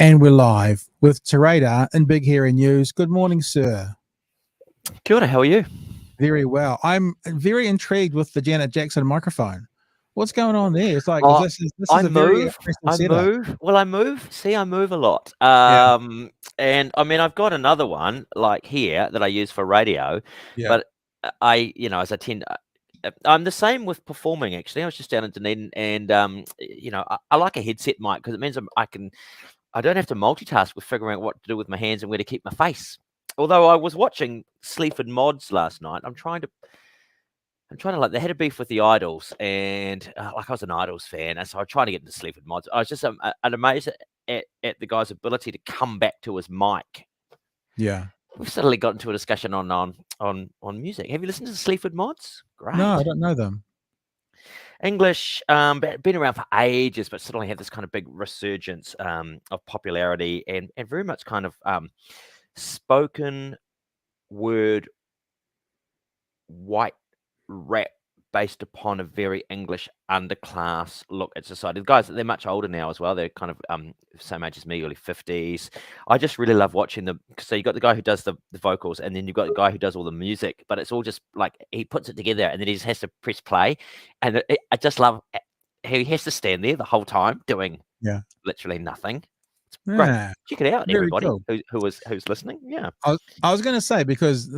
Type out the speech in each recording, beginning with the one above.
And we're live with Te Radar in Big Hairy News. Good morning, sir. Kia ora, how are you? Very well. I'm very intrigued with the Janet Jackson microphone. What's going on there? It's like this is a very interesting setup. Well, I move. See, I move a lot. And I mean, I've got another one like here that I use for radio. Yeah. But as I tend, I'm the same with performing. Actually, I was just down in Dunedin, and I like a headset mic because it means I don't have to multitask with figuring out what to do with my hands and where to keep my face. Although I was watching Sleaford Mods last night, I'm trying to like, they had a beef with the Idols, and I was an Idols fan, and so I tried to get into Sleaford Mods. I was just amazed at the guy's ability to come back to his mic. Yeah, we've suddenly got into a discussion on music. Have you listened to Sleaford Mods? Great. No, I don't know them. English, been around for ages, but suddenly had this kind of big resurgence of popularity and very much kind of spoken word white rap based upon a very English underclass look at society. The guys, they're much older now as well. They're kind of same age as me, early 50s. I just really love watching them. So you got the guy who does the vocals, and then you've got the guy who does all the music, but it's all just like he puts it together and then he just has to press play. And I just love how he has to stand there the whole time doing literally nothing. It's great. Check it out, very everybody cool. who's listening. Yeah. I was going to say, because,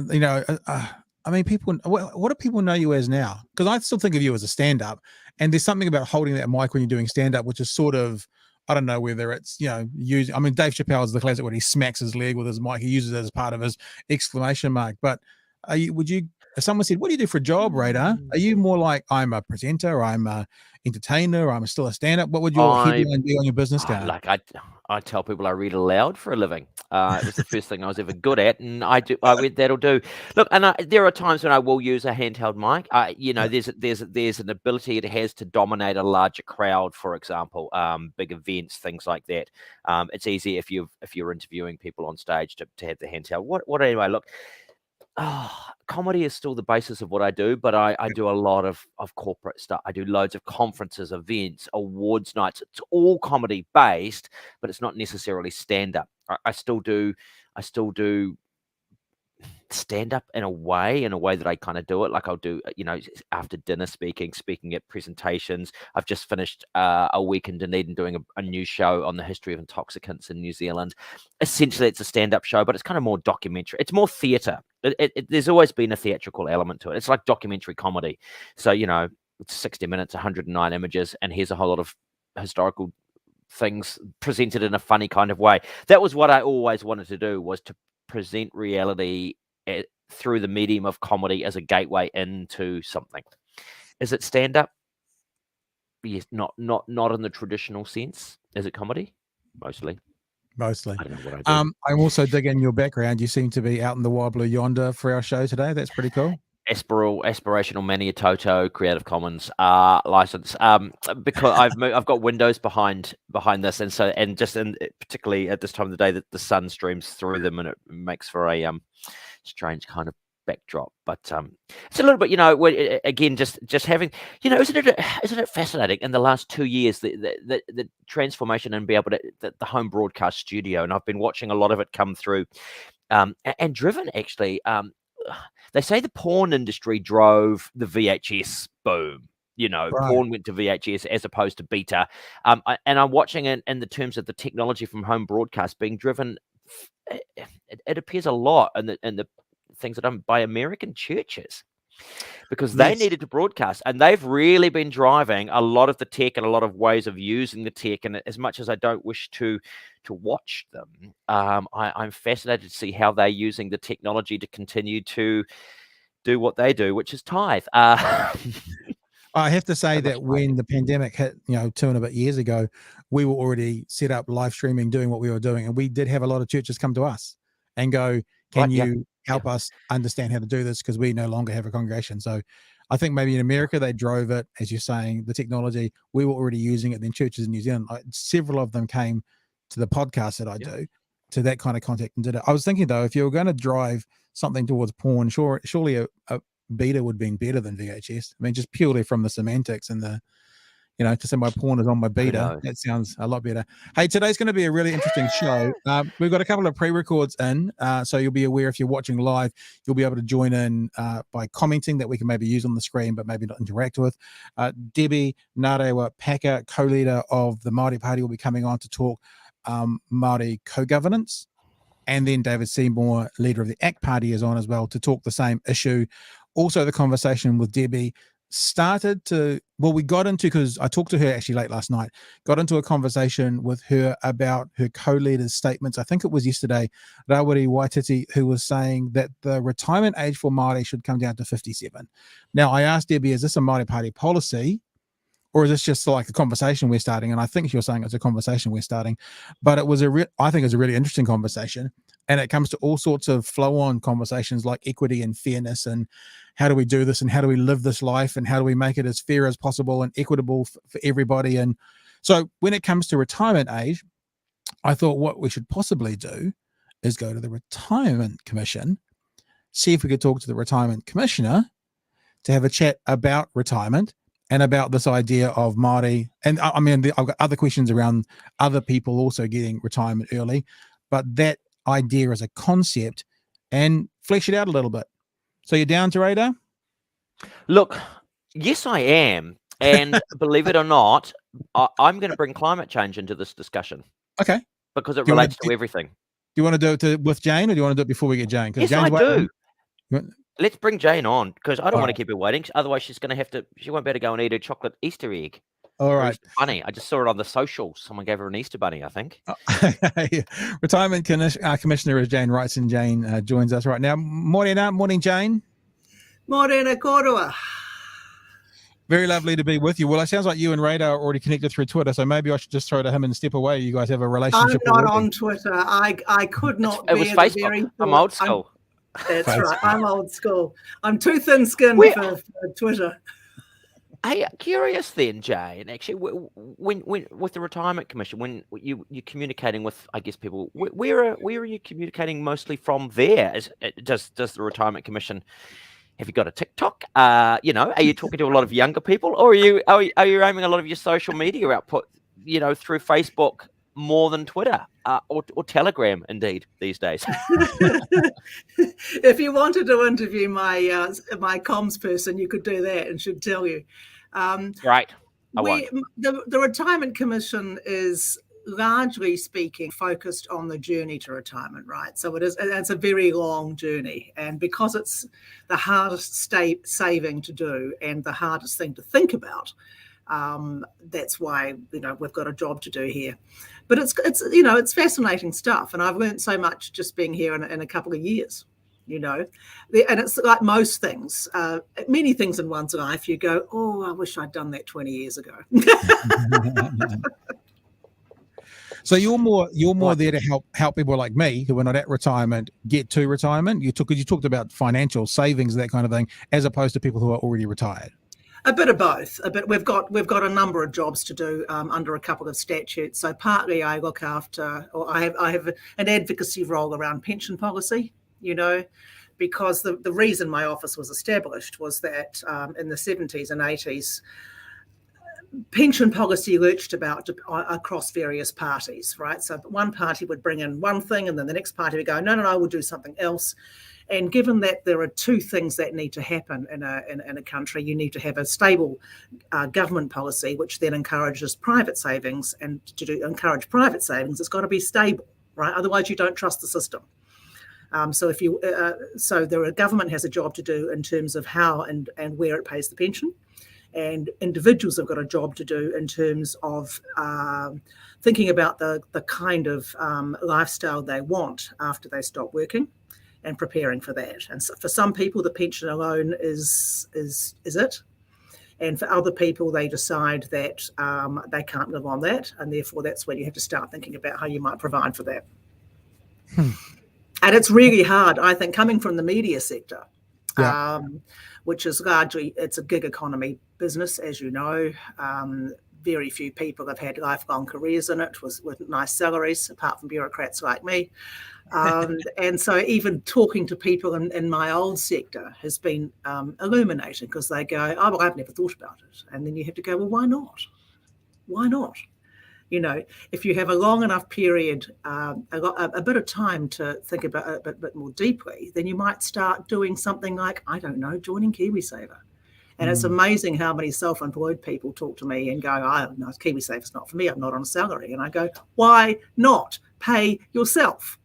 I mean, people, what do people know you as now? Because I still think of you as a stand-up, and there's something about holding that mic when you're doing stand-up, which is sort of, I don't know whether it's, using, I mean, Dave Chappelle's the classic when he smacks his leg with his mic, he uses it as part of his exclamation mark. But if someone said, what do you do for a job, Radar? Are you more like, I'm a presenter, I'm a entertainer, I'm still a stand-up? What would your headline be on your business card? Like I tell people I read aloud for a living. It was the first thing I was ever good at, and I went, that'll do. Look, and there are times when I will use a handheld mic. There's an ability it has to dominate a larger crowd, for example, big events, things like that. It's easy if you're interviewing people on stage to have the handheld. What anyway? Look. Comedy is still the basis of what I do, but I do a lot of corporate stuff. I do loads of conferences, events, awards nights. It's all comedy based, but it's not necessarily stand up. I still do stand up in a way that I kind of do it. Like I'll do, after dinner speaking at presentations. I've just finished a week in Dunedin doing a new show on the history of intoxicants in New Zealand. Essentially, it's a stand-up show, but it's kind of more documentary. It's more theatre. There's always been a theatrical element to it. It's like documentary comedy. So, it's 60 minutes, 109 images, and here's a whole lot of historical things presented in a funny kind of way. That was what I always wanted to do, was to present reality through the medium of comedy as a gateway into something. Is it stand-up? Yes, not in the traditional sense. Is it comedy? Mostly. I don't know what I do. I'm also digging your background. You seem to be out in the wild blue yonder for our show today. That's pretty cool. Aspirational Maniatoto Creative Commons license, because I've got windows behind this, and particularly at this time of the day that the sun streams through them, and it makes for a strange kind of backdrop. But it's a little bit, again, just having, isn't it fascinating in the last 2 years the transformation and be able to the home broadcast studio, and I've been watching a lot of it come through, and driven actually. They say the porn industry drove the VHS boom. Right. Porn went to VHS as opposed to beta. And I'm watching it in the terms of the technology from home broadcast being driven. It appears a lot in the things that are done by American churches, because they needed to broadcast, and they've really been driving a lot of the tech and a lot of ways of using the tech. And as much as I don't wish to watch them, I'm fascinated to see how they're using the technology to continue to do what they do, which is tithe. I have to say that when the pandemic hit, 2 and a bit years ago, we were already set up live streaming, doing what we were doing. And we did have a lot of churches come to us and go, can you help us understand how to do this? Because we no longer have a congregation. So I think maybe in America, they drove it, as you're saying, the technology, we were already using it. Then churches in New Zealand, several of them came to the podcast that I do, to that kind of contact and did it. I was thinking though, if you were going to drive something towards porn, surely a beta would have been better than VHS. I mean, just purely from the semantics and the, to say my porn is on my beta, that sounds a lot better. Hey, today's going to be a really interesting show. We've got a couple of pre-records in, so you'll be aware if you're watching live, you'll be able to join in by commenting that we can maybe use on the screen, but maybe not interact with. Debbie Ngarewa Paka, co-leader of the Maori Party, will be coming on to talk Maori co-governance. And then David Seymour, leader of the ACT Party, is on as well to talk the same issue. Also, the conversation with Debbie we got into, because I talked to her actually late last night, got into a conversation with her about her co-leader's statements. I think it was yesterday, Rawiri Waititi, who was saying that the retirement age for Māori should come down to 57. Now, I asked Debbie, is this a Māori Party policy? Or is this just like a conversation we're starting? And I think you're saying it's a conversation we're starting, but it was I think it's a really interesting conversation. And it comes to all sorts of flow-on conversations like equity and fairness, and how do we do this, and how do we live this life, and how do we make it as fair as possible and equitable for everybody. And so when it comes to retirement age, I thought what we should possibly do is go to the Retirement Commission, see if we could talk to the Retirement Commissioner to have a chat about retirement and about this idea of Māori. And I mean, I've got other questions around other people also getting retirement early, but that idea as a concept, and flesh it out a little bit. So you're down to Radar? Look, yes, I am. And believe it or not, I'm going to bring climate change into this discussion. Okay. Because it relates to everything. Do you want to do it with Jane, or do you want to do it before we get Jane? Yes, Jane's I do. Let's bring Jane on, because I don't want to keep her waiting. Otherwise, she won't be able to go and eat her chocolate Easter egg. All right. Bunny. I just saw it on the socials. Someone gave her an Easter bunny, I think. Retirement Commissioner is Jane Wrightson. Jane joins us right now. Morning, Jane. Morena korua. Very lovely to be with you. Well, it sounds like you and Radar are already connected through Twitter, so maybe I should just throw to him and step away. You guys have a relationship. I'm not on Twitter. I could not. It was Facebook. I'm old school. That's right. I'm old school. I'm too thin-skinned for Twitter. Hey, curious then, Jane. Actually, when with the Retirement Commission, when you're communicating with, I guess, people, where are you communicating mostly from? There does the Retirement Commission? Have you got a TikTok? Are you talking to a lot of younger people, or are you aiming a lot of your social media output, through Facebook more than Twitter or Telegram, indeed, these days? If you wanted to interview my comms person, you could do that, and should tell you. Right. The Retirement Commission is, largely speaking, focused on the journey to retirement, right? So it's a very long journey, and because it's the hardest saving to do and the hardest thing to think about, that's why we've got a job to do here. But it's fascinating stuff, and I've learned so much just being here in a couple of years. And it's like most things, many things in one's life, you go, oh, I wish I'd done that 20 years ago. So you're more there to help people like me who are not at retirement get to retirement. You talked about financial savings, that kind of thing, as opposed to people who are already retired. A bit of both. We've got a number of jobs to do under a couple of statutes. So partly I look after, or I have an advocacy role around pension policy. Because the reason my office was established was that in the 70s and 80s, pension policy lurched about across various parties, right? So one party would bring in one thing, and then the next party would go, no, we'll do something else. And given that there are two things that need to happen in a country, you need to have a stable government policy, which then encourages private savings, and to encourage private savings, it's got to be stable, right? Otherwise, you don't trust the system. So the government has a job to do in terms of how and where it pays the pension, and individuals have got a job to do in terms of thinking about the kind of lifestyle they want after they stop working, and preparing for that. And so for some people, the pension alone is it. And for other people, they decide that they can't live on that, and therefore that's when you have to start thinking about how you might provide for that. And it's really hard, I think, coming from the media sector, which is largely, it's a gig economy business, as you know. Very few people have had lifelong careers in it with nice salaries, apart from bureaucrats like me. And so even talking to people in my old sector has been illuminating, because they go, oh, well, I've never thought about it. And then you have to go, well, why not? Why not? You know, if you have a long enough period, a bit of time to think about it a bit more deeply, then you might start doing something like, I don't know, joining KiwiSaver. And it's amazing how many self-employed people talk to me and go, oh, no, KiwiSaver's not for me. I'm not on a salary. And I go, why not? Pay yourself.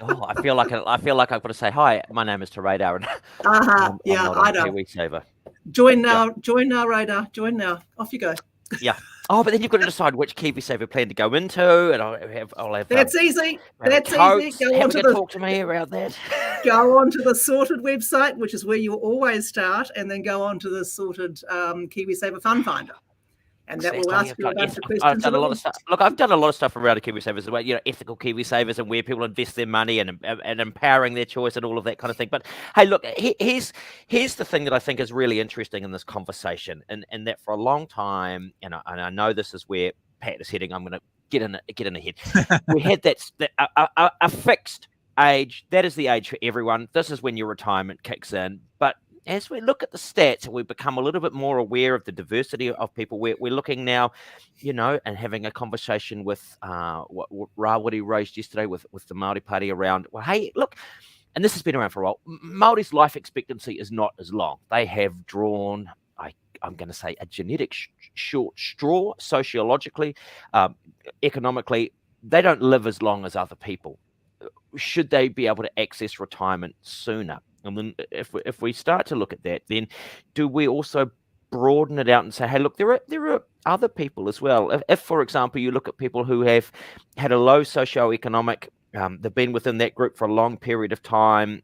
Oh, I feel like I've got to say, hi, my name is Radar, and I know. KiwiSaver. Join now, Radar. Join now. Off you go. Yeah. Oh, but then you've got to decide which KiwiSaver plan to go into, and I'll have. That's easy. That's coats. easy. Go on to talk to me about that. Go on to the Sorted website, which is where you always start, and then go on to the Sorted KiwiSaver Fund Finder. And that will ask you a bunch of questions. I've done a lot of stuff. Look, I've done a lot of stuff around the KiwiSavers as well, ethical KiwiSavers and where people invest their money and empowering their choice and all of that kind of thing. But hey, look, here's the thing that I think is really interesting in this conversation, and that for a long time, and I know this is where Pat is heading. I'm going to get in ahead. We had a fixed age. That is the age for everyone. This is when your retirement kicks in. But as we look at the stats and we become a little bit more aware of the diversity of people, we're looking now, and having a conversation with what Rawiri raised yesterday with the Maori Party around, well, hey, look, and this has been around for a while, Maori's life expectancy is not as long. They have drawn, I'm going to say, a genetic short straw, sociologically, economically. They don't live as long as other people. Should they be able to access retirement sooner? And then if we start to look at that, then do we also broaden it out and say, hey, look, there are other people as well. If, for example, you look at people who have had a low socioeconomic, they've been within that group for a long period of time,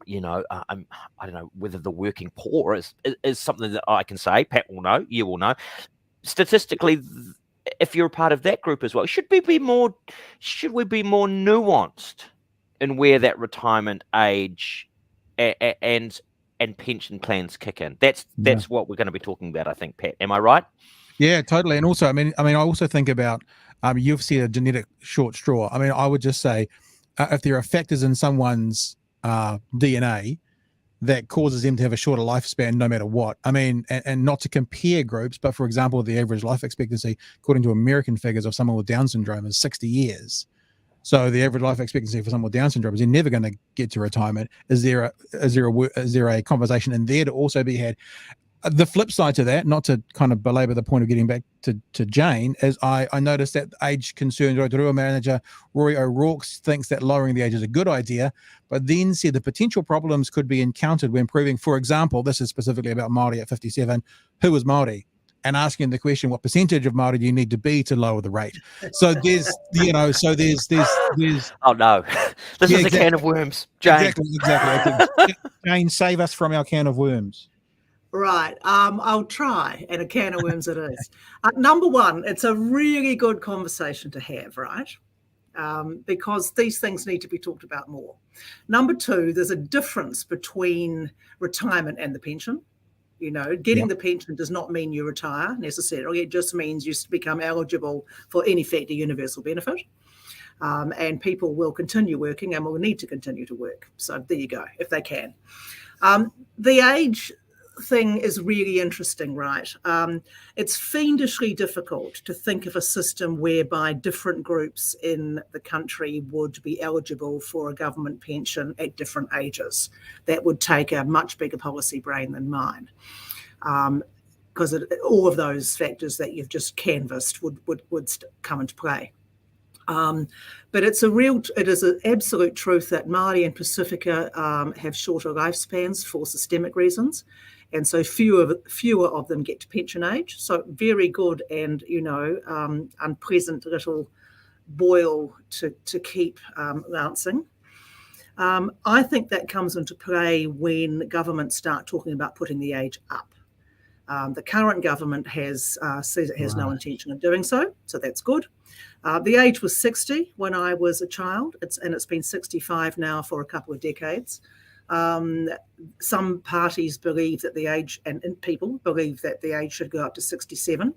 I don't know whether the working poor is something that I can say. Pat will know, you will know. Statistically, if you're a part of that group as well, should we be more nuanced in where that retirement age and pension plans kick in? That's what we're going to be talking about, I think, Pat. Am I right? Yeah, totally. And also, I also think about you've said a genetic short straw. I would just say if there are factors in someone's DNA that causes them to have a shorter lifespan no matter what. And not to compare groups, but for example, the average life expectancy, according to American figures, of someone with Down syndrome is 60 years. So the average life expectancy for someone with Down syndrome is they're never going to get to retirement. Is there a conversation in there to also be had? The flip side to that, not to kind of belabor the point of getting back to Jane, is I noticed that age concerned Rotorua manager Roy O'Rourke thinks that lowering the age is a good idea, but then said the potential problems could be encountered when proving, for example, this is specifically about Maori at 57, who is Maori, and asking the question, what percentage of Maori do you need to be to lower the rate? So there's, there's. Oh no, this is a can of worms, Jane. Exactly. Jane, save us from our can of worms. Right. I'll try, and a can of worms it is. Number one, it's a really good conversation to have, right? Because these things need to be talked about more. Number two, there's a difference between retirement and the pension. Getting the pension does not mean you retire necessarily. It just means you become eligible for, in effect, a universal benefit. And people will continue working and will need to continue to work. So there you go, if they can. The age thing is really interesting, right? It's fiendishly difficult to think of a system whereby different groups in the country would be eligible for a government pension at different ages. That would take a much bigger policy brain than mine, because all of those factors that you've just canvassed would come into play. But it is an absolute truth that Māori and Pacifica have shorter lifespans for systemic reasons. And so fewer of them get to pension age. So very good and, unpleasant little boil to keep lancing. I think that comes into play when governments start talking about putting the age up. The current government says it has no intention of doing so, so that's good. The age was 60 when I was a child, and it's been 65 now for a couple of decades. Some parties believe that the age, and people believe that the age should go up to 67.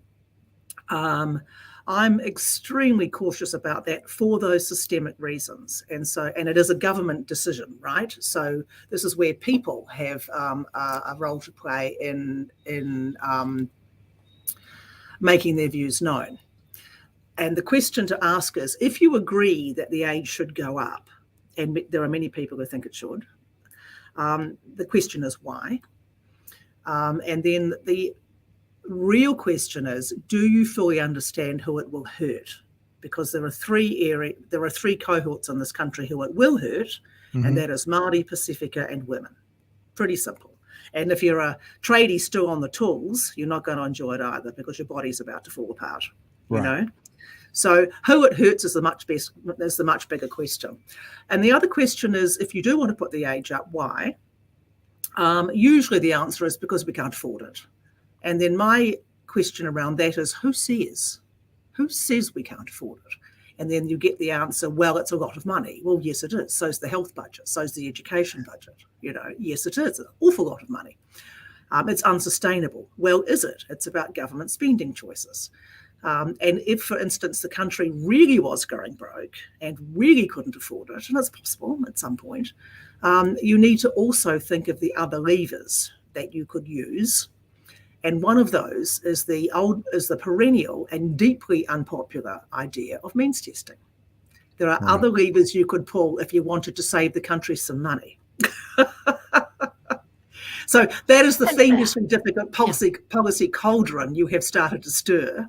I'm extremely cautious about that for those systemic reasons, and it is a government decision, right? So this is where people have a role to play in making their views known. And the question to ask is, if you agree that the age should go up, and there are many people who think it should, the question is why? And then the real question is, do you fully understand who it will hurt? Because there are three cohorts in this country who it will hurt, and that is Maori, Pacifica, and women. Pretty simple. And if you're a tradie still on the tools, you're not going to enjoy it either, because your body's about to fall apart. You know. So who it hurts is the much bigger question. And the other question is, if you do want to put the age up, why? Usually the answer is because we can't afford it. And then my question around that is, who says? Who says we can't afford it? And then you get the answer, well, it's a lot of money. Well, yes, it is. So's the health budget. So's the education budget. Yes, it is. An awful lot of money. It's unsustainable. Well, is it? It's about government spending choices. And if, for instance, the country really was going broke and really couldn't afford it, and it's possible at some point, you need to also think of the other levers that you could use. And one of those is the perennial and deeply unpopular idea of means testing. There are other levers you could pull if you wanted to save the country some money. So that is the fiendishly difficult policy cauldron you have started to stir.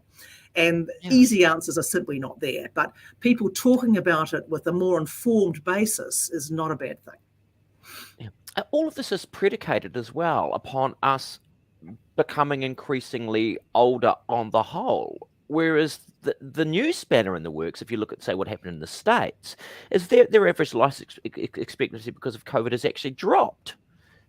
And easy answers are simply not there. But people talking about it with a more informed basis is not a bad thing. Yeah. All of this is predicated as well upon us becoming increasingly older on the whole. Whereas the new spanner in the works, if you look at, say, what happened in the States, is their average life expectancy because of COVID has actually dropped.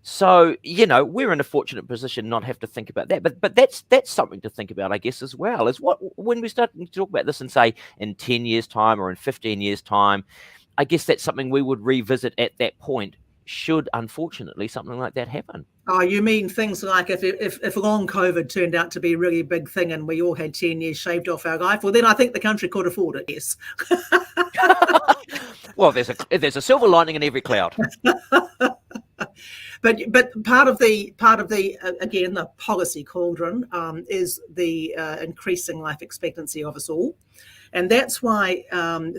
So, we're in a fortunate position not have to think about that. But that's something to think about, I guess, as well. Is when we start to talk about this and say in 10 years' time or in 15 years' time, I guess that's something we would revisit at that point, should, unfortunately, something like that happen. Oh, you mean things like if long COVID turned out to be a really big thing and we all had 10 years shaved off our life, well, then I think the country could afford it, yes. Well, there's a silver lining in every cloud. But part of the again, the policy cauldron is the increasing life expectancy of us all. And that's why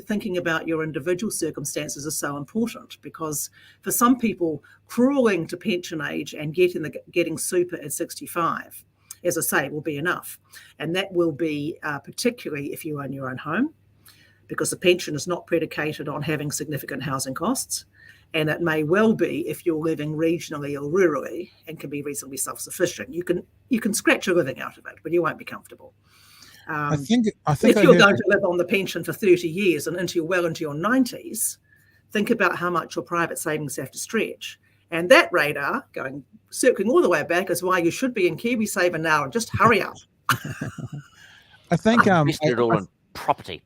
thinking about your individual circumstances is so important, because for some people, crawling to pension age and getting super at 65, as I say, will be enough. And that will be particularly if you own your own home, because the pension is not predicated on having significant housing costs. And it may well be if you're living regionally or rurally and can be reasonably self-sufficient. You can scratch a living out of it, but you won't be comfortable. I think if you're going to live on the pension for 30 years and well into your 90s, think about how much your private savings have to stretch. And that radar, circling all the way back, is why you should be in KiwiSaver now and just hurry up. I think invested it all in property.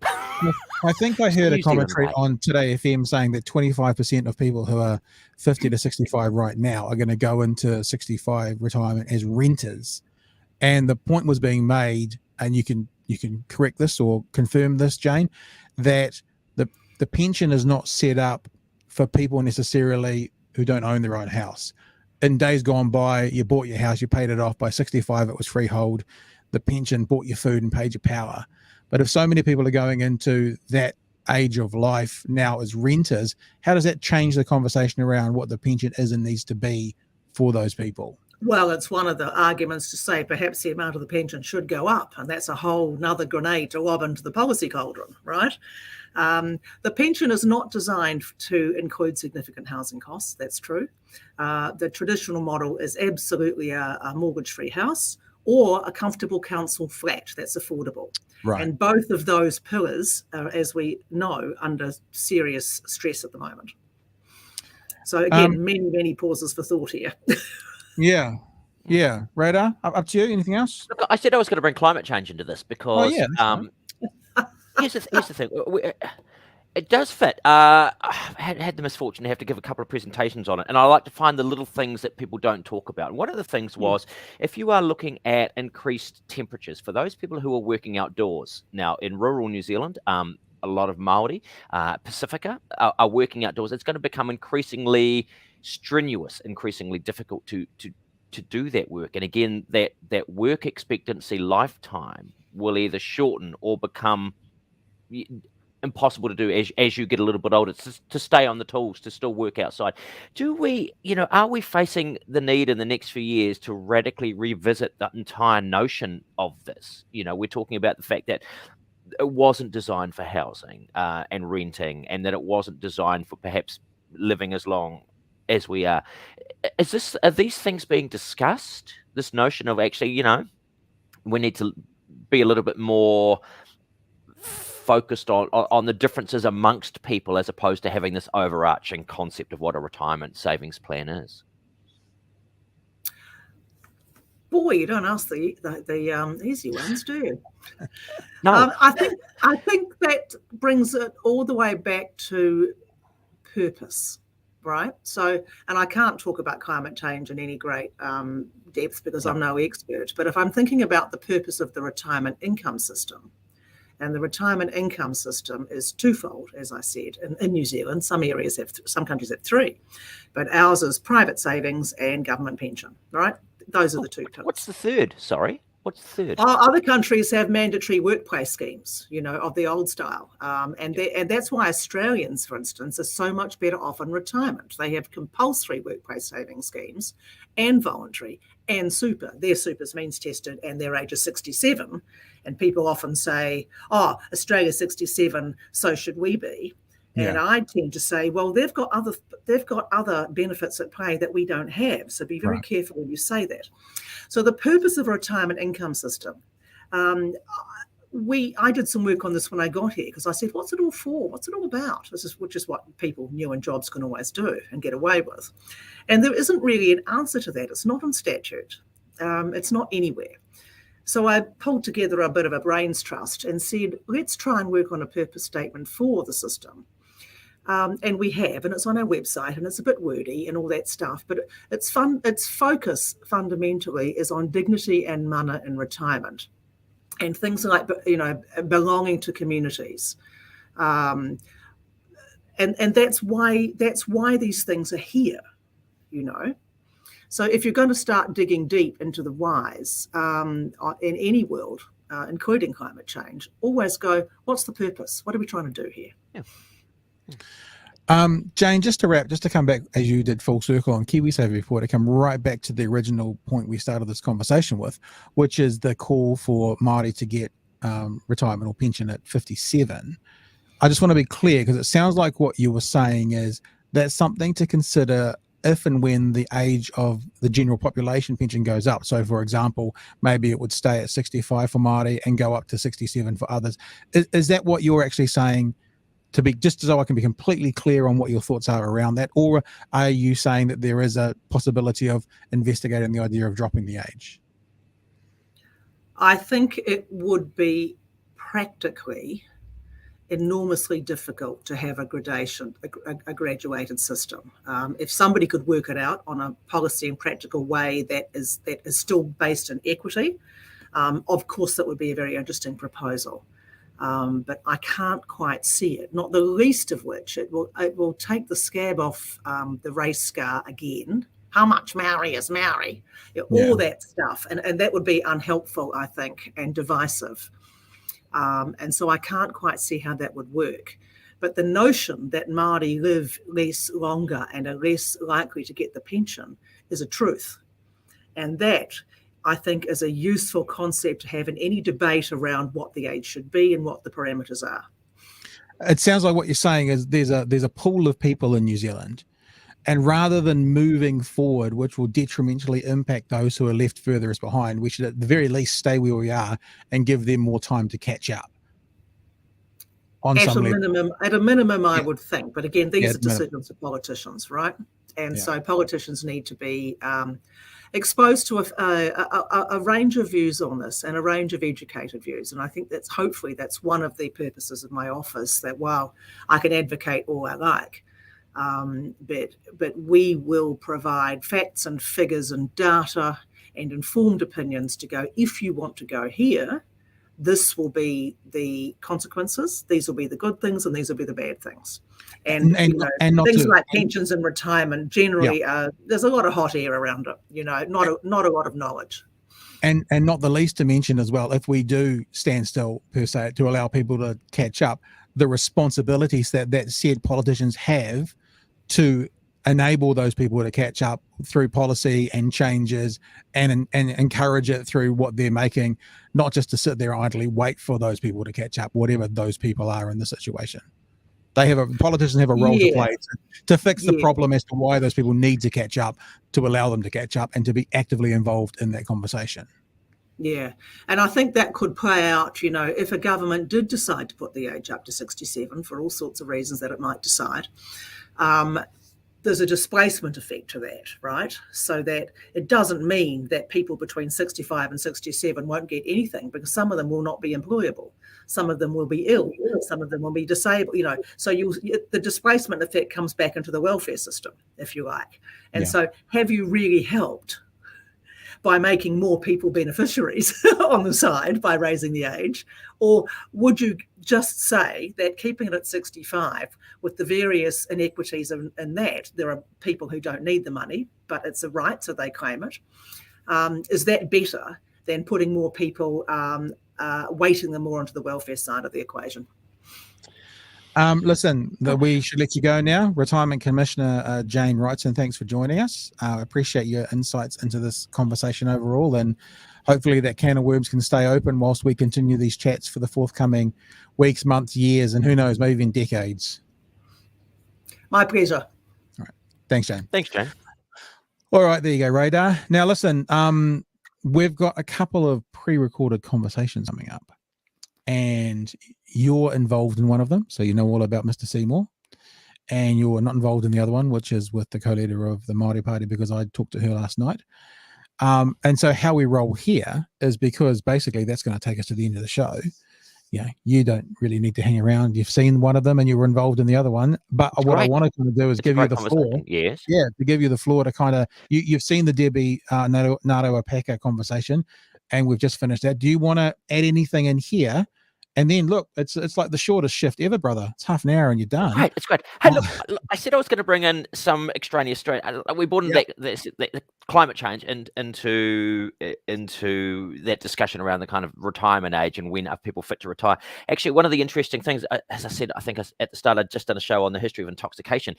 I think I heard a commentary on Today FM saying that 25% of people who are 50 to 65 right now are going to go into 65 retirement as renters. And the point was being made, and you can correct this or confirm this, Jane, that the pension is not set up for people necessarily who don't own their own house. In days gone by, you bought your house, you paid it off. By 65, it was freehold. The pension bought your food and paid your power. But if so many people are going into that age of life now as renters, how does that change the conversation around what the pension is and needs to be for those people? Well, it's one of the arguments to say perhaps the amount of the pension should go up, and that's a whole nother grenade to lob into the policy cauldron, right? The pension is not designed to include significant housing costs, that's true. The traditional model is absolutely a mortgage-free house or a comfortable council flat that's affordable. Right. And both of those pillars are, as we know, under serious stress at the moment. So again, many pauses for thought here. Yeah. Yeah, Radar, up to you. Anything else? Look, I said I was going to bring climate change into this because yeah, that's here's the thing. It does fit. I had the misfortune to have to give a couple of presentations on it, and I like to find the little things that people don't talk about. And one of the things was, if you are looking at increased temperatures, for those people who are working outdoors, now in rural New Zealand, a lot of Maori, Pacifica, are working outdoors. It's going to become increasingly strenuous, increasingly difficult to do that work. And again, that work expectancy lifetime will either shorten or become impossible to do as you get a little bit older, to stay on the tools, to still work outside. Do we, are we facing the need in the next few years to radically revisit the entire notion of this? We're talking about the fact that it wasn't designed for housing and renting, and that it wasn't designed for perhaps living as long as we are. Are these things being discussed? This notion of actually, we need to be a little bit more focused on the differences amongst people, as opposed to having this overarching concept of what a retirement savings plan is. Boy, you don't ask the easy ones, do you? No. I think that brings it all the way back to purpose, right? So, and I can't talk about climate change in any great depth because I'm no expert, but if I'm thinking about the purpose of the retirement income system, and the retirement income system is twofold, as I said. In New Zealand, some countries have three, but ours is private savings and government pension, right? Those are the two pillars. What's the third? Sorry, what's the third? Other countries have mandatory workplace schemes, of the old style, and that's why Australians, for instance, are so much better off in retirement. They have compulsory workplace savings schemes, and voluntary, and super. Their super's means tested, and their age is 67. And people often say, "Oh, Australia's 67, so should we be?" And I tend to say, well, they've got other benefits at play that we don't have. So be very careful when you say that. So the purpose of a retirement income system, I did some work on this when I got here, because I said, what's it all for? What's it all about? Which is what people new in jobs can always do and get away with. And there isn't really an answer to that. It's not in statute. It's not anywhere. So I pulled together a bit of a brains trust and said, let's try and work on a purpose statement for the system. And we have, and it's on our website, and it's a bit wordy and all that stuff, but its focus fundamentally is on dignity and mana in retirement, and things like, belonging to communities. And that's why these things are here, So if you're going to start digging deep into the whys in any world, including climate change, always go, what's the purpose? What are we trying to do here? Yeah. Jane, just to come back, as you did full circle on KiwiSaver before, to come right back to the original point we started this conversation with, which is the call for Maori to get retirement or pension at 57. I just want to be clear, because it sounds like what you were saying is that's something to consider if and when the age of the general population pension goes up. So, for example, maybe it would stay at 65 for Māori and go up to 67 for others. Is that what you're actually saying, to be, just so I can be completely clear on what your thoughts are around that? Or are you saying that there is a possibility of investigating the idea of dropping the age? I think it would be practically enormously difficult to have a graduated system. If somebody could work it out on a policy and practical way that is still based in equity, of course that would be a very interesting proposal. But I can't quite see it, not the least of which it will take the scab off the race scar again. How much Maori is Maori? All that stuff. And that would be unhelpful, I think, and divisive. And so I can't quite see how that would work. But the notion that Māori live longer and are less likely to get the pension is a truth. And that, I think, is a useful concept to have in any debate around what the age should be and what the parameters are. It sounds like what you're saying is there's a pool of people in New Zealand, and rather than moving forward, which will detrimentally impact those who are left furthest behind, we should at the very least stay where we are and give them more time to catch up. At a minimum, I would think. But again, these are decisions of politicians, right? And so politicians need to be exposed to a range of views on this and a range of educated views. And I think hopefully that's one of the purposes of my office, that while I can advocate all I like, but we will provide facts and figures and data and informed opinions to go, if you want to go here, this will be the consequences, these will be the good things, and these will be the bad things. And things like pensions and retirement generally, there's a lot of hot air around it, not a lot of knowledge. And not the least to mention as well, if we do stand still per se to allow people to catch up, the responsibilities that said politicians have to enable those people to catch up through policy and changes and encourage it through what they're making, not just to sit there idly wait for those people to catch up, whatever those people are in the situation. Politicians have a role to play to fix the problem as to why those people need to catch up, to allow them to catch up and to be actively involved in that conversation. Yeah. And I think that could play out, if a government did decide to put the age up to 67 for all sorts of reasons that it might decide. There's a displacement effect to that, right? So that it doesn't mean that people between 65 and 67 won't get anything, because some of them will not be employable. Some of them will be ill. Some of them will be disabled, So the displacement effect comes back into the welfare system, if you like. And so have you really helped by making more people beneficiaries on the side by raising the age? Or would you just say that keeping it at 65 with the various inequities in that, there are people who don't need the money, but it's a right, so they claim it. Is that better than putting more people, weighting them more onto the welfare side of the equation? Listen, we should let you go now. Retirement Commissioner Jane Wrightson, thanks for joining us. Appreciate your insights into this conversation overall, and hopefully that can of worms can stay open whilst we continue these chats for the forthcoming weeks, months, years, and who knows, maybe even decades. My pleasure. All right. Thanks, Jane. Thanks, Jane. All right, there you go, Radar. Now, listen, we've got a couple of pre-recorded conversations coming up, and you're involved in one of them, so you know all about Mr. Seymour, and you're not involved in the other one, which is with the co-leader of the Maori Party, because I talked to her last night. And so how we roll here is, because basically that's going to take us to the end of the show. You don't really need to hang around. You've seen one of them and you were involved in the other one. But what I wanted to do is give you the floor. Yes. Yeah, to give you the floor to kind of, you've seen the Debbie Ngarewa Peka conversation, and we've just finished that. Do you want to add anything in here? And then look, it's like the shortest shift ever, brother. It's half an hour and you're done. Right, it's great. Hey, look, I said I was going to bring in some extraneous. We brought in the climate change into that discussion around the kind of retirement age and when are people fit to retire. Actually, one of the interesting things, as I said, I think at the start, I'd just done a show on the history of intoxication.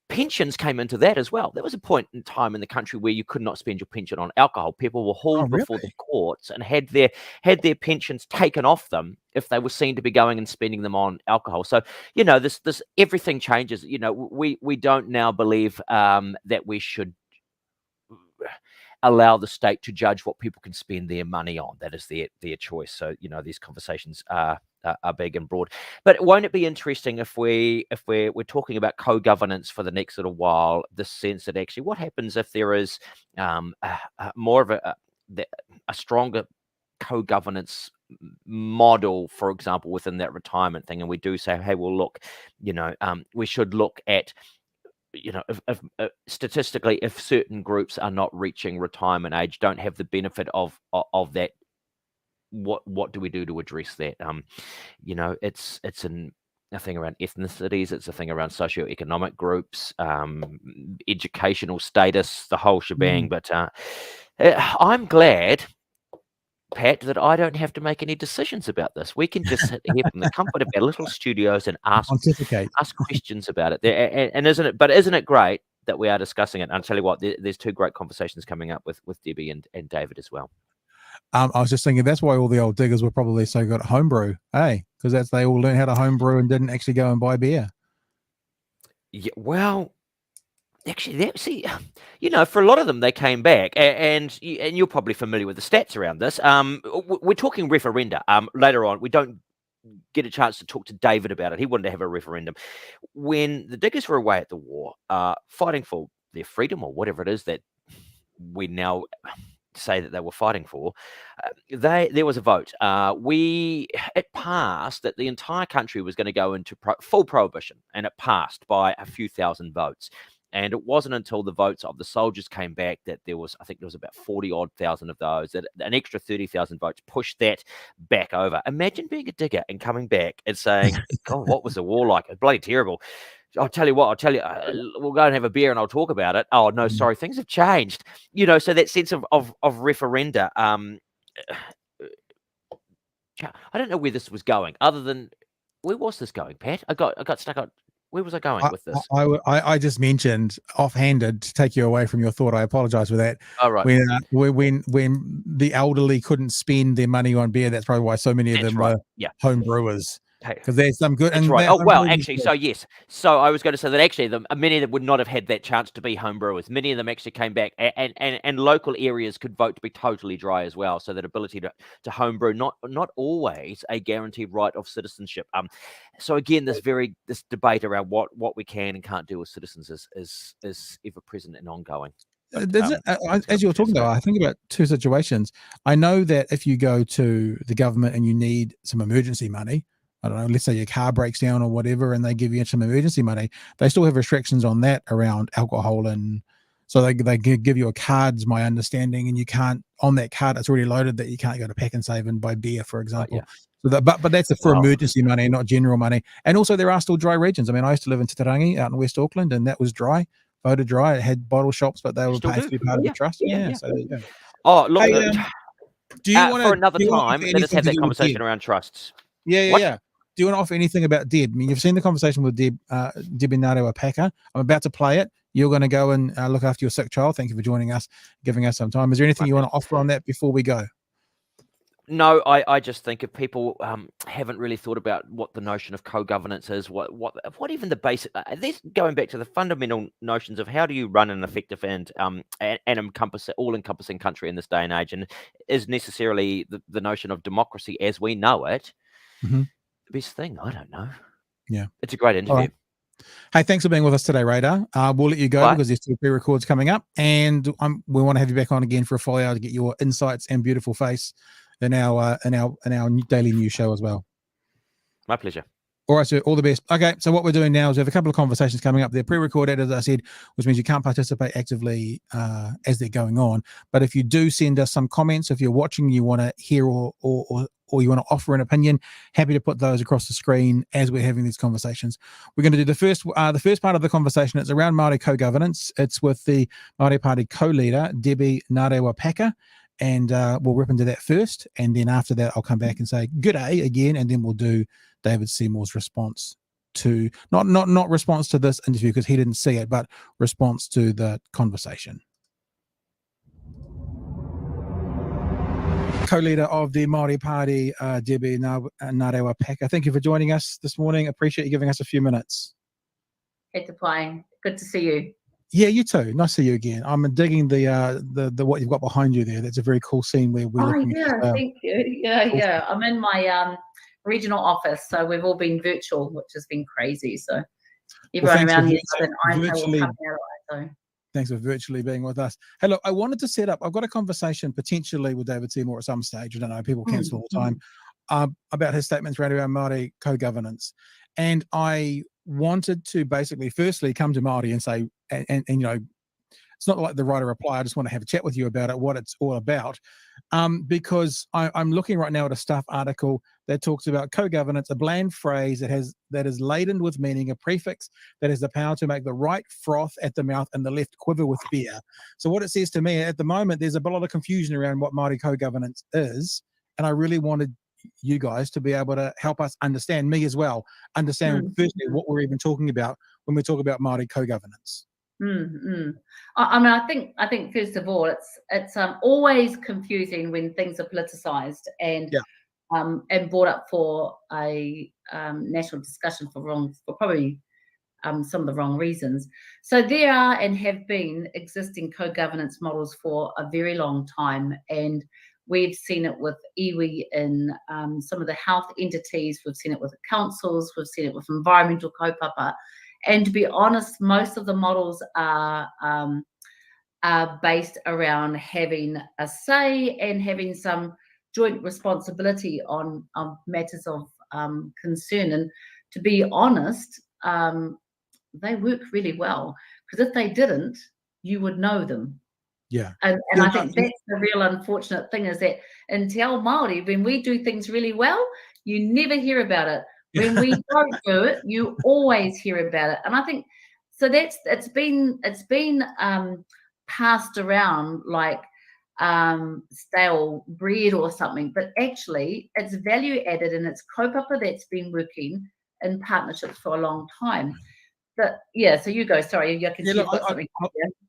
Pensions came into that as well. There was a point in time in the country where you could not spend your pension on alcohol. People were hauled before the courts and had their pensions taken off them if they were seen to be going and spending them on alcohol. So this everything changes. We don't now believe that we should allow the state to judge what people can spend their money on. That is their choice. So these conversations are big and broad. But won't it be interesting if we're talking about co-governance for the next little while, the sense that actually what happens if there is more of a stronger co-governance model, for example, within that retirement thing, and we do say, hey, well, look, we should look at, if statistically, if certain groups are not reaching retirement age, don't have the benefit of that, what do we do to address that? It's a thing around ethnicities, it's a thing around socioeconomic groups, educational status, the whole shebang. But I'm glad, Pat, that I don't have to make any decisions about this. We can just sit here from the comfort of our little studios and ask questions about it. And isn't it great that we are discussing it? And I'll tell you what, there's two great conversations coming up with Debbie and David as well. I was just thinking that's why all the old diggers were probably so good at homebrew, because they all learned how to homebrew and didn't actually go and buy beer. Yeah, well, actually, for a lot of them, they came back, and you're probably familiar with the stats around this. We're talking referenda. Later on, we don't get a chance to talk to David about it. He wanted to have a referendum. When the diggers were away at the war, fighting for their freedom or whatever it is that we now say that they were fighting for, there was a vote. It passed that the entire country was going to go into full prohibition, and it passed by a few thousand votes. And it wasn't until the votes of the soldiers came back that I think there was about 40-odd thousand of those, that an extra 30,000 votes pushed that back over. Imagine being a digger and coming back and saying, God, what was the war like? It's bloody terrible. I'll tell you, we'll go and have a beer and I'll talk about it. Oh, no, sorry, things have changed. So that sense of referenda. I don't know where this was going, other than, where was this going, Pat? I got stuck on. Where was I going with this? I just mentioned offhanded, to take you away from your thought. I apologize for that. Oh, right. When the elderly couldn't spend their money on beer, that's probably why so many of them were home brewers. Because there's some good. That's right. Oh, well, actually, so yes. So I was going to say that actually, many of them would not have had that chance to be home brewers. Many of them actually came back, and local areas could vote to be totally dry as well. So that ability to home brew, not always a guaranteed right of citizenship. So again, this debate around what we can and can't do with citizens is ever present and ongoing. As you were talking about, I think about two situations. I know that if you go to the government and you need some emergency money, I don't know, let's say your car breaks down or whatever, and they give you some emergency money, they still have restrictions on that around alcohol. And so they give you a card, is my understanding, and you can't, on that card, it's already loaded that you can't go to Pack and Save and buy beer, for example. Right, So but that's for emergency money, not general money. And also there are still dry regions. I mean, I used to live in Titirangi out in West Auckland, and that was dry, voted dry. It had bottle shops, but they were paid to be part of the trust. Yeah. So there you go. Oh, look, do you want for another time, let us have that conversation around trusts. Yeah. Do you want to offer anything about Deb? I mean, you've seen the conversation with Deb in Ngarewa Packer. I'm about to play it. You're going to go and look after your sick child. Thank you for joining us, giving us some time. Is there anything you want to offer on that before we go? No, I just think if people haven't really thought about what the notion of co-governance is, what even the basic, this going back to the fundamental notions of how do you run an effective and all-encompassing country in this day and age, and is necessarily the notion of democracy as we know it. Mm-hmm. Best thing, I don't know. Yeah, it's a great interview. Right. Hey, thanks for being with us today, Radar. We'll let you go because there's 2 pre-records coming up, and we want to have you back on again for a full hour to get your insights and beautiful face in our daily news show as well. My pleasure. All right, sir. All the best. Okay, so what we're doing now is we have a couple of conversations coming up. They're pre-recorded, as I said, which means you can't participate actively as they're going on. But if you do send us some comments, if you're watching, you want to hear or you want to offer an opinion, happy to put those across the screen as we're having these conversations. We're going to do the first part of the conversation. It's around Māori co-governance. It's with the Māori Party co-leader, Debbie Ngarewa Packer. And we'll rip into that first, and then after that I'll come back and say good day again, and then we'll do David Seymour's response to not response to this interview because he didn't see it, but response to the conversation. Co-leader of the Māori Party, Debbie Ngarewa Packer. Thank you for joining us this morning. Appreciate you giving us a few minutes. Hey, te pai. Good to see you. Yeah, you too. Nice to see you again. I'm digging the what you've got behind you there. That's a very cool scene where we're looking at. Thank you. Yeah. I'm in my regional office, so we've all been virtual, which has been crazy. So everyone around here virtually. Thanks for virtually being with us. Hey, look, I wanted to set up. I've got a conversation potentially with David Seymour at some stage. I don't know. People cancel all the time about his statements around Māori co-governance, and I wanted to basically firstly come to Māori and say, and you know, it's not like the writer reply. I just want to have a chat with you about it, what it's all about, because I'm looking right now at a Stuff article that talks about co-governance, a bland phrase that is laden with meaning, a prefix that has the power to make the right froth at the mouth and the left quiver with fear. So what it says to me at the moment, there's a lot of confusion around what Māori co-governance is, and I really wanted you guys to be able to help us understand, me as well, understand firstly what we're even talking about when we talk about Māori co-governance. I mean, I think first of all, it's always confusing when things are politicized and brought up for a national discussion for probably some of the wrong reasons. So there are and have been existing co-governance models for a very long time, and we've seen it with iwi in some of the health entities. We've seen it with the councils. We've seen it with environmental kaupapa. And to be honest, most of the models are are based around having a say and having some joint responsibility on matters of concern. And to be honest, they work really well, because if they didn't, you would know them. Yeah. And I think that's the real unfortunate thing, is that in Te Ao Māori, when we do things really well, you never hear about it. When we don't do it, you always hear about it. And I think so it's been passed around like stale bread or something, but actually it's value added, and it's kaupapa that's been working in partnerships for a long time. But yeah, so you go. Sorry, I can see you've got something.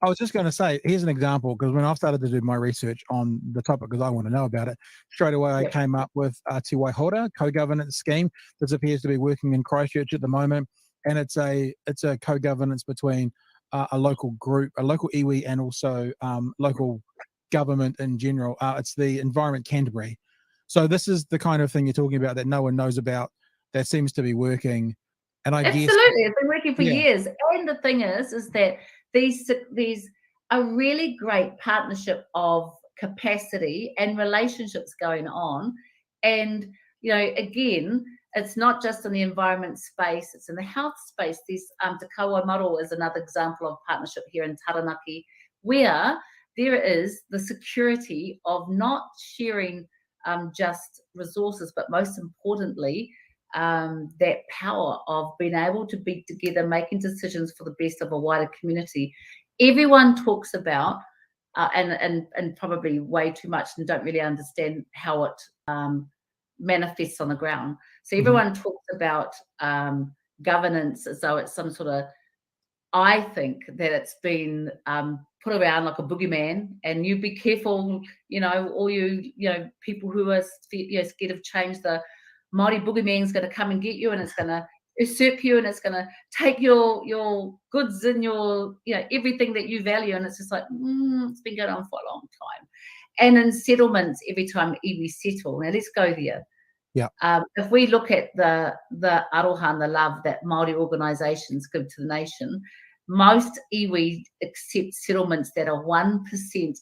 I was just going to say, here's an example, because when I started to do my research on the topic, because I want to know about it, straight away I came up with Te Waihora co-governance scheme that appears to be working in Christchurch at the moment, and it's a co-governance between a local group, a local iwi, and also local government in general. It's the Environment Canterbury. So this is the kind of thing you're talking about that no one knows about, that seems to be working. And I guess absolutely, it's been working for years. And the thing is that these a really great partnership of capacity and relationships going on. And again, it's not just in the environment space; it's in the health space. This Te Kauaumaro is another example of partnership here in Taranaki, where there is the security of not sharing just resources, but most importantly, that power of being able to be together, making decisions for the best of a wider community. Everyone talks about, and probably way too much, and don't really understand how it manifests on the ground. So everyone talks about governance as though it's some sort of, I think that it's been put around like a boogeyman, and you be careful, all you people who are scared of change, the Maori boogeyman's going to come and get you, and it's going to usurp you, and it's going to take your goods and your everything that you value. And it's just like it's been going on for a long time. And in settlements, every time iwi settle, now let's go there. Yeah. If we look at the aroha and the love that Maori organisations give to the nation, most iwi accept settlements that are 1%,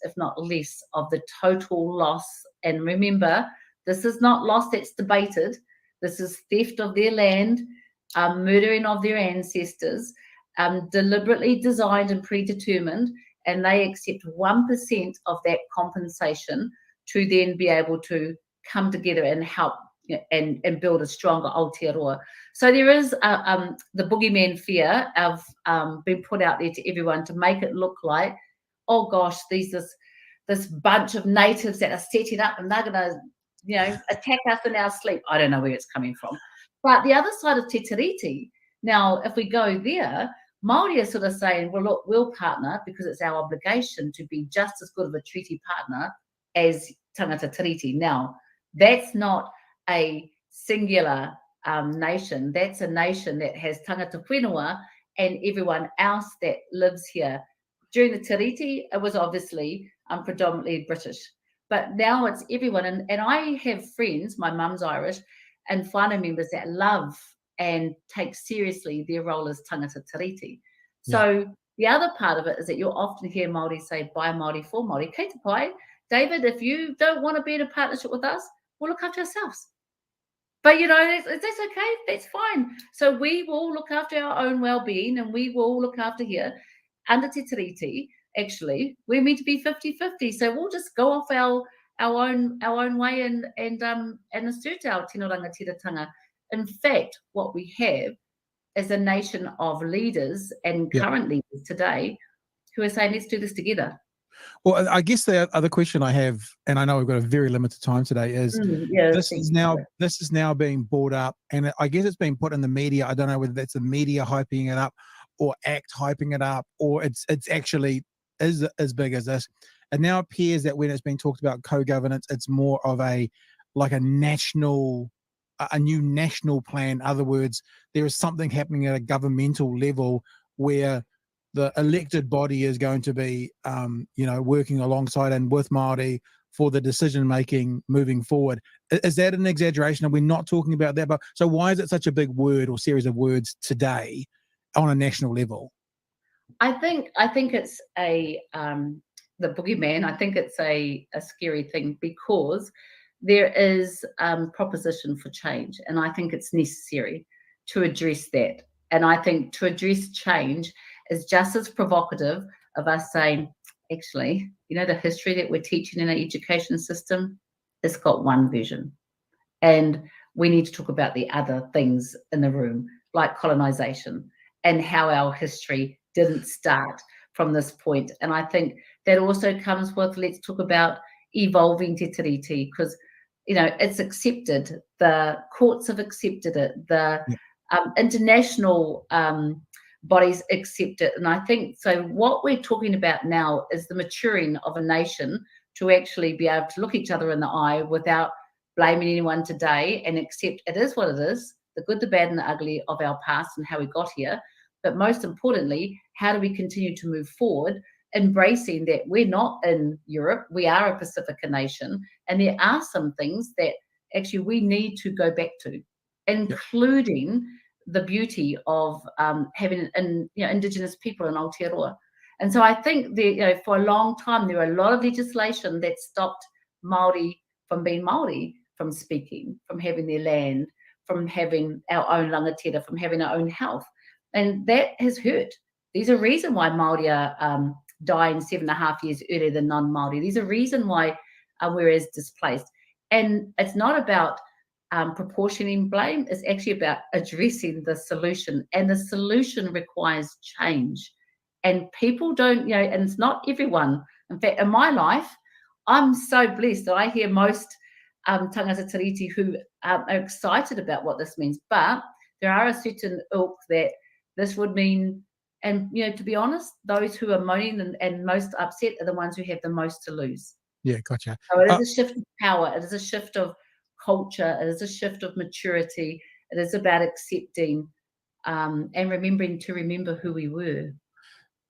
if not less, of the total loss. And remember, this is not loss that's debated. This is theft of their land, murdering of their ancestors, deliberately designed and predetermined, and they accept 1% of that compensation to then be able to come together and help and build a stronger Aotearoa. So there is the boogeyman fear of being put out there to everyone to make it look like, oh gosh, this bunch of natives that are setting up and they're going to attack us in our sleep. I don't know where it's coming from. But the other side of Te Tiriti, now, if we go there, Māori are sort of saying, well, look, we'll partner because it's our obligation to be just as good of a treaty partner as Tangata Tiriti. Now, that's not a singular nation. That's a nation that has tangata whenua and everyone else that lives here. During the Tiriti, it was obviously predominantly British. But now it's everyone. And I have friends, my mum's Irish, and whānau members that love and take seriously their role as tangata tiriti. So the other part of it is that you'll often hear Māori say, by Māori, for Māori. Kei te pai, David, if you don't want to be in a partnership with us, we'll look after ourselves. But, that's okay. That's fine. So we will look after our own well-being, and we will look after here. Under Te Tiriti, actually, we're meant to be 50-50. So we'll just go off our own way and assert our tino rangatiratanga. In fact, what we have is a nation of leaders and current leaders today who are saying, let's do this together. Well, I guess the other question I have, and I know we've got a very limited time today, is this is now being brought up, and I guess it's being put in the media. I don't know whether that's the media hyping it up or ACT hyping it up, or it's actually is as big as this. It now appears that when it's been talked about co-governance, it's more of a national, a new national plan. In other words, there is something happening at a governmental level where the elected body is going to be, working alongside and with Māori for the decision-making moving forward. Is that an exaggeration? Are we not talking about that? But so why is it such a big word or series of words today on a national level? I think it's a the boogeyman. I think it's a scary thing because there is proposition for change, and I think it's necessary to address that. And I think to address change is just as provocative of us saying, actually, the history that we're teaching in our education system, it's got one version. And we need to talk about the other things in the room, like colonization and how our history didn't start from this point. And I think that also comes with, let's talk about evolving te tiriti, because, it's accepted. The courts have accepted it. The international bodies accept it. And I think, so what we're talking about now is the maturing of a nation to actually be able to look each other in the eye without blaming anyone today and accept it is what it is, the good, the bad, and the ugly of our past and how we got here. But most importantly, how do we continue to move forward, embracing that we're not in Europe, we are a Pacifica nation, and there are some things that actually we need to go back to, including the beauty of having Indigenous people in Aotearoa. And so I think for a long time, there were a lot of legislation that stopped Māori from being Māori, from speaking, from having their land, from having our own rangatira, from having our own health. And that has hurt. There's a reason why Māori are dying 7.5 years earlier than non-Māori. There's a reason why we're as displaced. And it's not about proportioning blame. It's actually about addressing the solution. And the solution requires change. And people don't, and it's not everyone. In fact, in my life, I'm so blessed that I hear most tangata tiriti who are excited about what this means. But there are a certain ilk that this would mean, and to be honest, those who are moaning and most upset are the ones who have the most to lose. Yeah, gotcha. So it is a shift of power. It is a shift of culture. It is a shift of maturity. It is about accepting and remembering to remember who we were.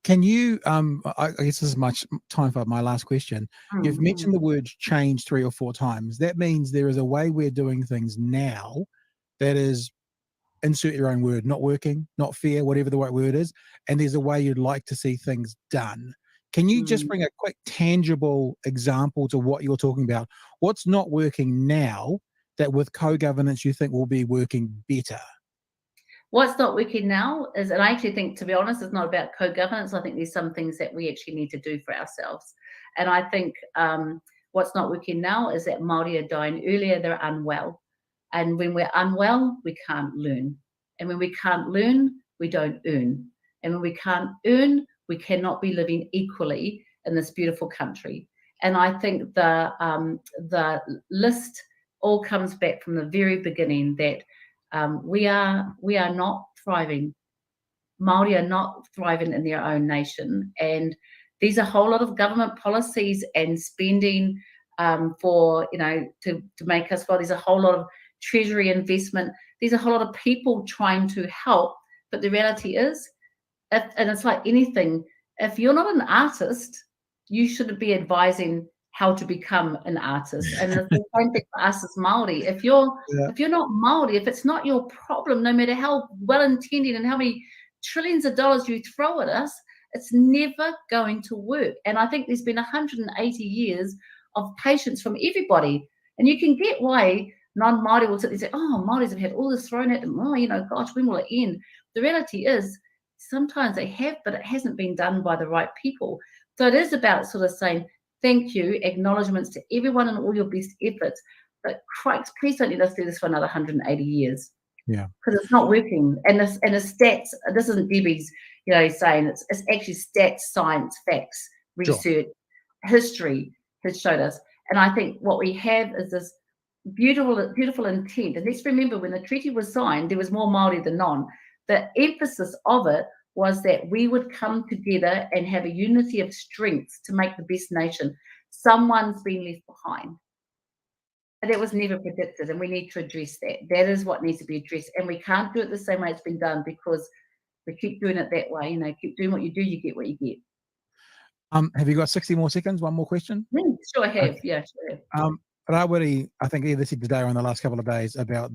Can you, I guess this is much time for my last question. You've mentioned the word change 3 or 4 times. That means there is a way we're doing things now that is, insert your own word, not working, not fair, whatever the right word is, and there's a way you'd like to see things done. Can you just bring a quick tangible example to what you're talking about? What's not working now that with co-governance you think will be working better? What's not working now is, and I actually think, to be honest, it's not about co-governance. I think there's some things that we actually need to do for ourselves. And I think what's not working now is that Māori are dying earlier, they're unwell. And when we're unwell, we can't learn. And when we can't learn, we don't earn. And when we can't earn, we cannot be living equally in this beautiful country. And I think the list all comes back from the very beginning that we are not thriving. Māori are not thriving in their own nation. And there's a whole lot of government policies and spending for, to make us well. There's a whole lot of treasury investment. There's a whole lot of people trying to help. But the reality is, and it's like anything, if you're not an artist, you shouldn't be advising how to become an artist. And it's the same thing for us as Māori. If you're not Māori, if it's not your problem, no matter how well-intended and how many trillions of dollars you throw at us, it's never going to work. And I think there's been 180 years of patience from everybody. And you can get why non-Māori will sit there and say, oh, Māoris have had all this thrown at them. Oh, gosh, when will it end? The reality is, sometimes they have, but it hasn't been done by the right people. So it is about sort of saying, thank you, acknowledgements to everyone and all your best efforts. But Christ, please don't let us do this for another 180 years. Yeah. Because it's not working. And the stats, this isn't Debbie's, saying it's actually stats, science, facts, research, history has showed us. And I think what we have is this beautiful intent. And let's remember, when the treaty was signed, there was more Māori than non. The emphasis of it was that we would come together and have a unity of strengths to make the best nation. Someone's been left behind. And that was never predicted, and we need to address that. That is what needs to be addressed. And we can't do it the same way it's been done, because we keep doing it that way. Keep doing what you do, you get what you get. Have you got 60 more seconds? One more question? Sure I have. Okay. Yeah, sure have. Rawiri, I think either said today or in the last couple of days about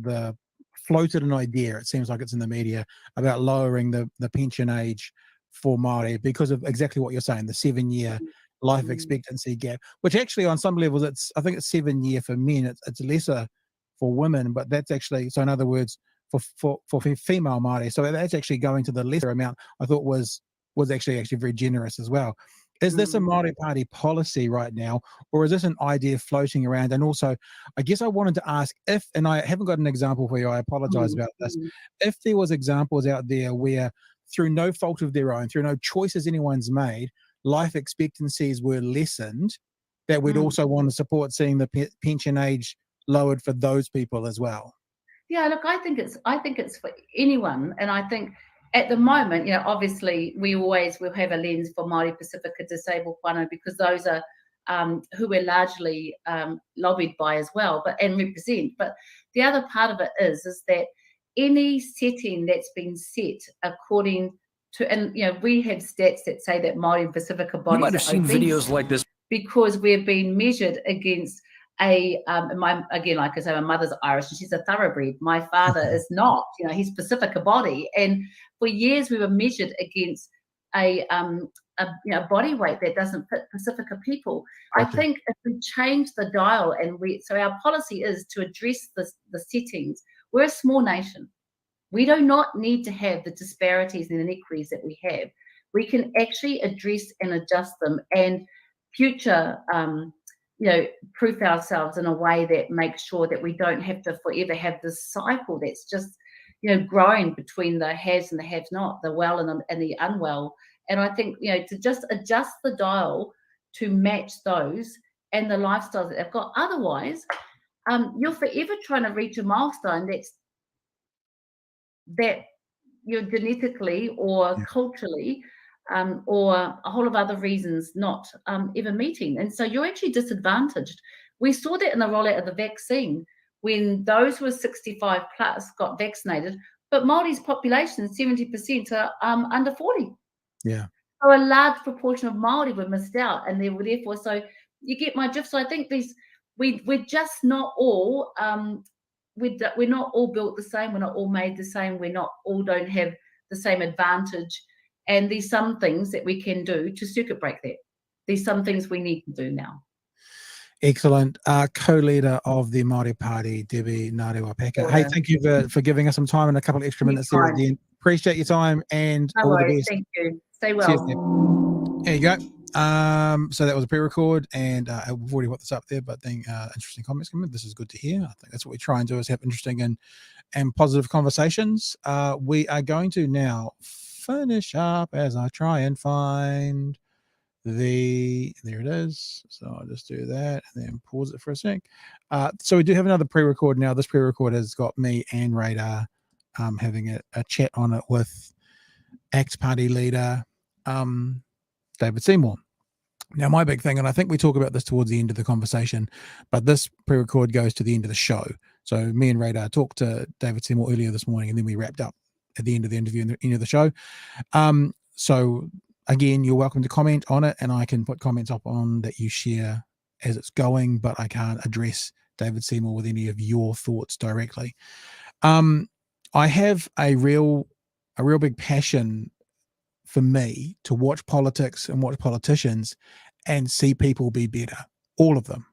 floated an idea, it seems like it's in the media, about lowering the pension age for Māori because of exactly what you're saying, the 7-year life expectancy gap, which actually on some levels, I think it's 7-year for men, it's lesser for women, but that's actually, so in other words, for female Māori, so that's actually going to the lesser amount, I thought was actually very generous as well. Is this a Māori Party policy right now, or is this an idea floating around? And also, I guess I wanted to ask if, and I haven't got an example for you, I apologize about this, if there was examples out there where through no fault of their own, through no choices anyone's made, life expectancies were lessened, that we'd also want to support seeing the pension age lowered for those people as well. Yeah, look, I think it's for anyone, and I think at the moment, obviously we always will have a lens for Māori Pacifica disabled whānau, because those are who we're largely lobbied by as well, and represent. But the other part of it is that any setting that's been set according to, and we have stats that say that Māori Pacifica bodies, you might have seen videos like this, because we're being measured against like I say, my mother's Irish and she's a thoroughbred. My father is not, he's Pacifica body. And for years we were measured against a body weight that doesn't fit Pacifica people. Okay. I think if we change the dial so our policy is to address the settings. We're a small nation. We do not need to have the disparities and inequities that we have. We can actually address and adjust them and future proof ourselves in a way that makes sure that we don't have to forever have this cycle that's just, growing between the haves and the have not, the well and the unwell. And I think, to just adjust the dial to match those and the lifestyles that they've got. Otherwise, you're forever trying to reach a milestone that you're genetically or culturally or a whole of other reasons not ever meeting. And so you're actually disadvantaged. We saw that in the rollout of the vaccine when those who were 65 plus got vaccinated, but Māori's population, 70% are under 40. Yeah. So a large proportion of Māori were missed out, and they were therefore, so you get my drift. So I think we're just not all, we're not all built the same, we're not all made the same, we're not all don't have the same advantage. And there's some things that we can do to circuit break that. There's some things we need to do now. Excellent. Co-leader of the Māori Party, Debbie Ngarewa Peka. Hey, thank you for giving us some time and a couple of extra minutes there at the end. Appreciate your time and all the best. Thank you. Stay well. Cheers, there you go. So that was a pre-record, and we've already put this up there, but then interesting comments coming. This is good to hear. I think that's what we try and do, is have interesting and positive conversations. We are going to now finish up as I try and find there it is. So I'll just do that and then pause it for a sec. So we do have another pre-record now. This pre-record has got me and Radar having a chat on it with ACT Party leader David Seymour. Now, my big thing, and I think we talk about this towards the end of the conversation, but this pre-record goes to the end of the show. So me and Radar talked to David Seymour earlier this morning, and then we wrapped up at the end of the interview and the end of the show. So again, you're welcome to comment on it, and I can put comments up on that you share as it's going, but I can't address David Seymour with any of your thoughts directly. I have a real big passion for me to watch politics and watch politicians and see people be better. All of them.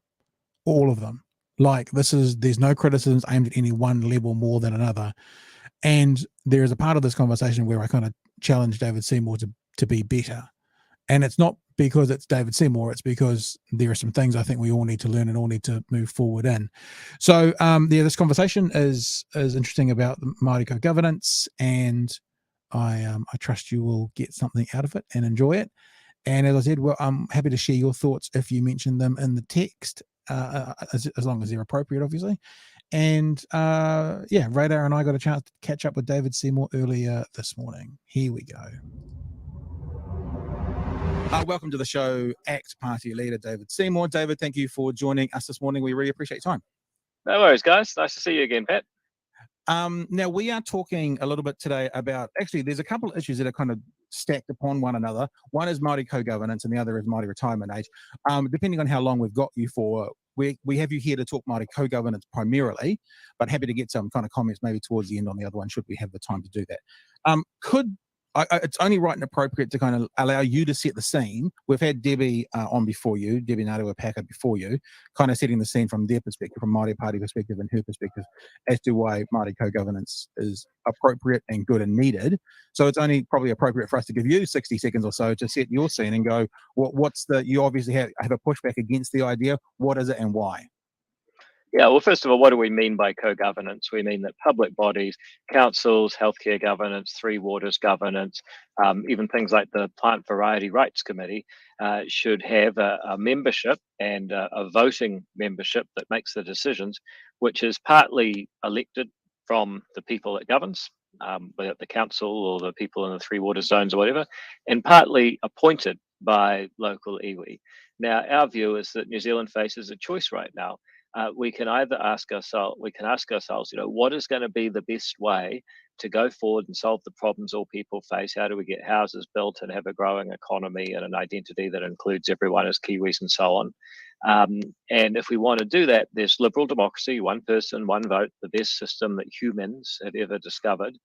Like, there's no criticisms aimed at any one level more than another. And there is a part of this conversation where I kind of challenge David Seymour to be better. And it's not because it's David Seymour, it's because there are some things I think we all need to learn and all need to move forward in. So this conversation is interesting about the Māori co-governance, and I trust you will get something out of it and enjoy it. And as I said, well, I'm happy to share your thoughts if you mention them in the text, as long as they're appropriate, obviously. And Radar and I got a chance to catch up with David Seymour earlier this morning. Here we go. Welcome to the show, ACT Party leader David Seymour. David, thank you for joining us this morning. We really appreciate your time. No worries, guys. Nice to see you again, Pat. Now, we are talking a little bit today about, actually, there's a couple of issues that are kind of stacked upon one another. One is Māori co-governance and the other is Māori retirement age. Depending on how long we've got you for, we have you here to talk Māori co-governance primarily, but happy to get some kind of comments maybe towards the end on the other one, should we have the time to do that. it's only right and appropriate to kind of allow you to set the scene. We've had Debbie on before you, Debbie Ngarewa Packer before you, kind of setting the scene from their perspective, from Māori Party perspective and her perspective, as to why Māori co-governance is appropriate and good and needed. So it's only probably appropriate for us to give you 60 seconds or so to set your scene and go, what's the, you obviously have a pushback against the idea. What is it and why? Yeah, well, first of all, what do we mean by co-governance? We mean that public bodies, councils, healthcare governance, Three Waters governance, even things like the Plant Variety Rights Committee should have a membership and a voting membership that makes the decisions, which is partly elected from the people it governs, whether the council or the people in the Three Waters zones or whatever, and partly appointed by local iwi. Now, our view is that New Zealand faces a choice right now. We can either ask ourselves, what is going to be the best way to go forward and solve the problems all people face? How do we get houses built and have a growing economy and an identity that includes everyone as Kiwis and so on? And if we want to do that, there's liberal democracy, one person, one vote, the best system that humans have ever discovered.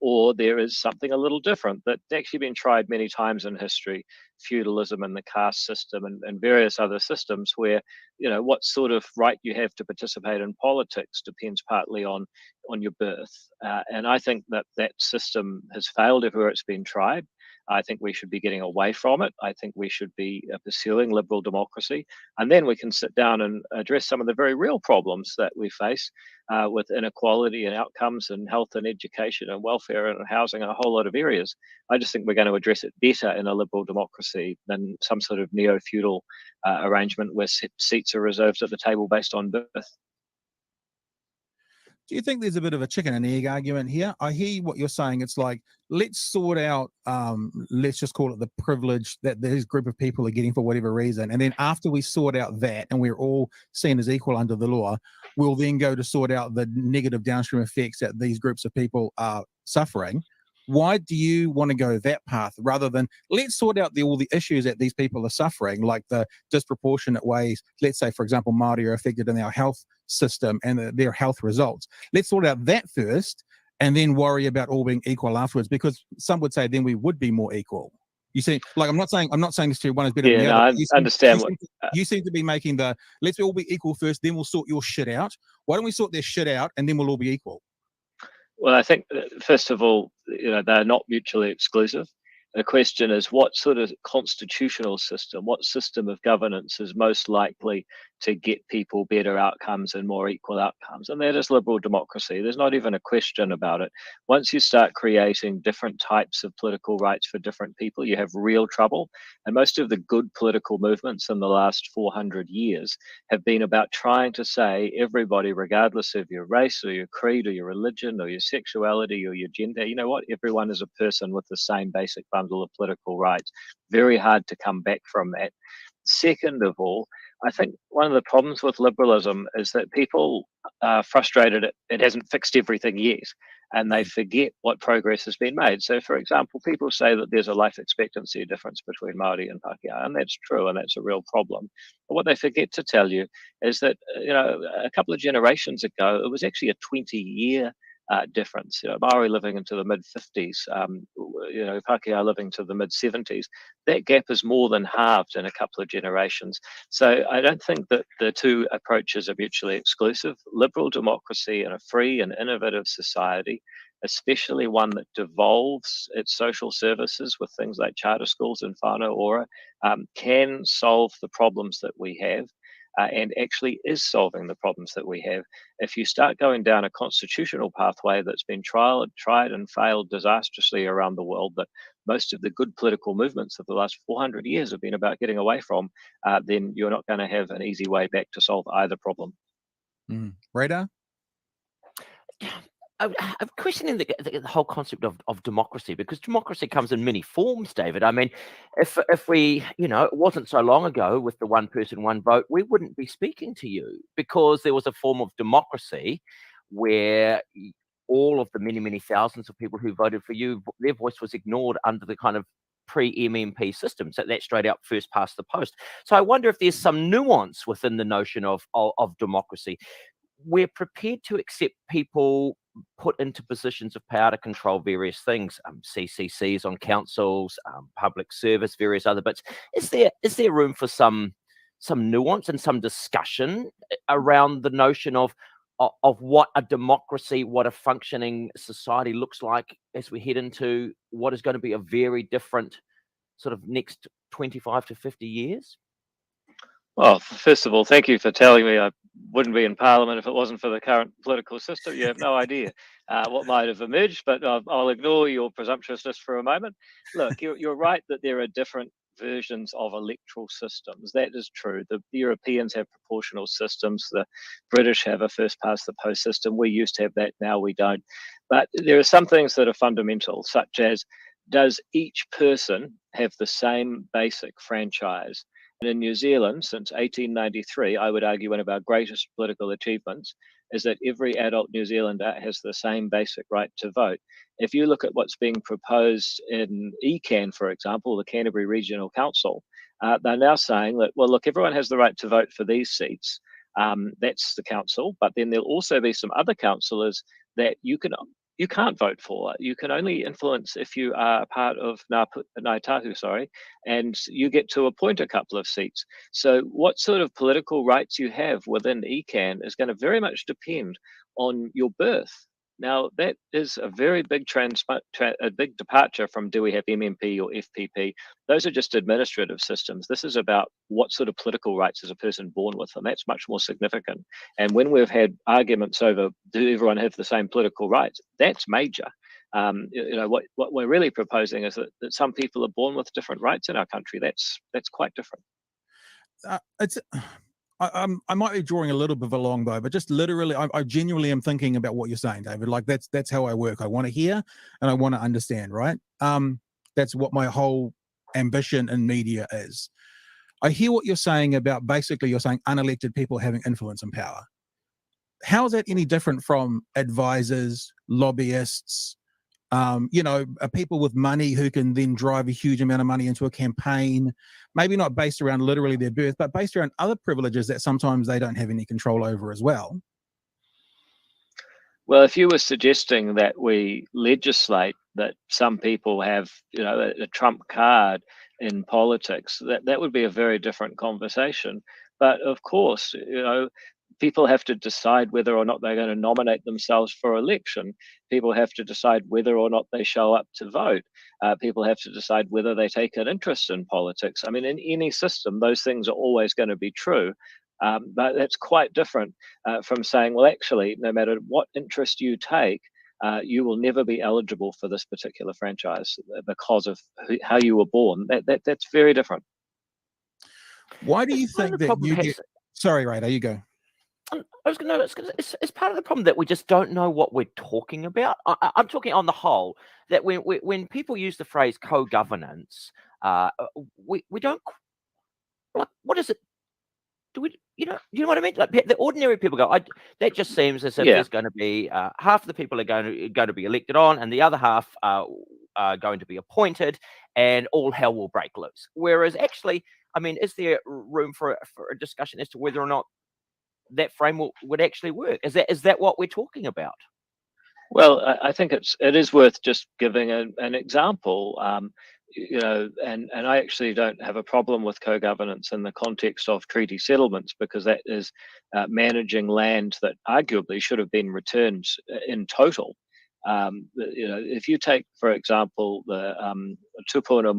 Or there is something a little different that's actually been tried many times in history, feudalism and the caste system and various other systems where, what sort of right you have to participate in politics depends partly on your birth. And I think that system has failed everywhere it's been tried. I think we should be getting away from it. I think we should be pursuing liberal democracy. And then we can sit down and address some of the very real problems that we face with inequality and outcomes and health and education and welfare and housing and a whole lot of areas. I just think we're going to address it better in a liberal democracy than some sort of neo-feudal arrangement where seats are reserved at the table based on birth. Do you think there's a bit of a chicken and egg argument here? I hear what you're saying. It's like, let's sort out, let's just call it the privilege that this group of people are getting for whatever reason. And then after we sort out that and we're all seen as equal under the law, we'll then go to sort out the negative downstream effects that these groups of people are suffering. Why do you want to go that path rather than let's sort out all the issues that these people are suffering, like the disproportionate ways, let's say, for example, Maori are affected in our health system and their health results. Let's sort out that first and then worry about all being equal afterwards, because some would say then we would be more equal. You see, like I'm not saying this to you, one is better than the other. I understand you seem to be making the let's all be equal first, then we'll sort your shit out. Why don't we sort their shit out and then we'll all be equal? Well, I think, first of all, they're not mutually exclusive. The question is, what sort of constitutional system, what system of governance is most likely to get people better outcomes and more equal outcomes? And that is liberal democracy. There's not even a question about it. Once you start creating different types of political rights for different people, you have real trouble. And most of the good political movements in the last 400 years have been about trying to say everybody, regardless of your race or your creed or your religion or your sexuality or your gender, you know what, everyone is a person with the same basic bundle of political rights. Very hard to come back from that. Second of all, I think one of the problems with liberalism is that people are frustrated it hasn't fixed everything yet, and they forget what progress has been made. So, for example, people say that there's a life expectancy difference between Maori and Pākehā, and that's true, and that's a real problem. But what they forget to tell you is that, a couple of generations ago, it was actually a 20-year difference. Maori living into the mid-50s, Pākehā living to the mid-70s. That gap is more than halved in a couple of generations. So I don't think that the two approaches are mutually exclusive. Liberal democracy and a free and innovative society, especially one that devolves its social services with things like charter schools and whānau ora, can solve the problems that we have. And actually is solving the problems that we have. If you start going down a constitutional pathway that's been tried and failed disastrously around the world, that most of the good political movements of the last 400 years have been about getting away from, then you're not going to have an easy way back to solve either problem. Radar? I'm questioning the whole concept of democracy, because democracy comes in many forms, David. I mean, if we, it wasn't so long ago with the one person, one vote, we wouldn't be speaking to you, because there was a form of democracy where all of the many, many thousands of people who voted for you, their voice was ignored under the kind of pre-MMP system. So that's straight out first past the post. So I wonder if there's some nuance within the notion of democracy. We're prepared to accept people put into positions of power to control various things, CCCs on councils, public service, various other bits. Is there room for some nuance and some discussion around the notion of what a democracy, what a functioning society looks like as we head into what is going to be a very different sort of next 25 to 50 years? Well, first of all, thank you for telling me I wouldn't be in Parliament if it wasn't for the current political system. You have no idea what might have emerged, but I'll ignore your presumptuousness for a moment. Look, you're right that there are different versions of electoral systems. That is true. The Europeans have proportional systems. The British have a first past the post system. We used to have that, now we don't. But there are some things that are fundamental, such as, does each person have the same basic franchise? And in New Zealand, since 1893, I would argue one of our greatest political achievements is that every adult New Zealander has the same basic right to vote. If you look at what's being proposed in ECAN, for example, the Canterbury Regional Council, they're now saying that, well, look, everyone has the right to vote for these seats. That's the council, but then there'll also be some other councillors that you can't vote for. You can only influence if you are a part of Ngāi Tahu, and you get to appoint a couple of seats. So what sort of political rights you have within ECAN is going to very much depend on your birth. Now, that is a very big big departure from, do we have MMP or FPP? Those are just administrative systems. This is about what sort of political rights is a person born with, and that's much more significant. And when we've had arguments over, do everyone have the same political rights, that's major. What we're really proposing is that some people are born with different rights in our country. That's quite different. I might be drawing a little bit of a long bow, but just literally, I genuinely am thinking about what you're saying, David. Like that's how I work. I want to hear and I want to understand, right? That's what my whole ambition in media is. I hear what you're saying about, basically you're saying unelected people having influence and power. How is that any different from advisors, lobbyists, people with money who can then drive a huge amount of money into a campaign, maybe not based around literally their birth, but based around other privileges that sometimes they don't have any control over as well? Well, if you were suggesting that we legislate that some people have, a trump card in politics, that would be a very different conversation. But of course, people have to decide whether or not they're going to nominate themselves for election. People have to decide whether or not they show up to vote. People have to decide whether they take an interest in politics. I mean, in any system, those things are always going to be true. But that's quite different from saying, well, actually, no matter what interest you take, you will never be eligible for this particular franchise because of how you were born. That's very different. Why do you think that you get... Sorry, Radar, you go. It's part of the problem that we just don't know what we're talking about. I'm talking on the whole, that when people use the phrase co-governance, we don't, like, what is it? Do we, you know what I mean? Like, the ordinary people go, that just seems as if there's going to be half of the people are going to be elected on, and the other half are going to be appointed, and all hell will break loose. Whereas actually, I mean, is there room for a discussion as to whether or not that framework would actually work? Is that what we're talking about? Well, I think it is worth just giving an example. And I actually don't have a problem with co-governance in the context of treaty settlements, because that is managing land that arguably should have been returned in total. If you take, for example, the Tupuna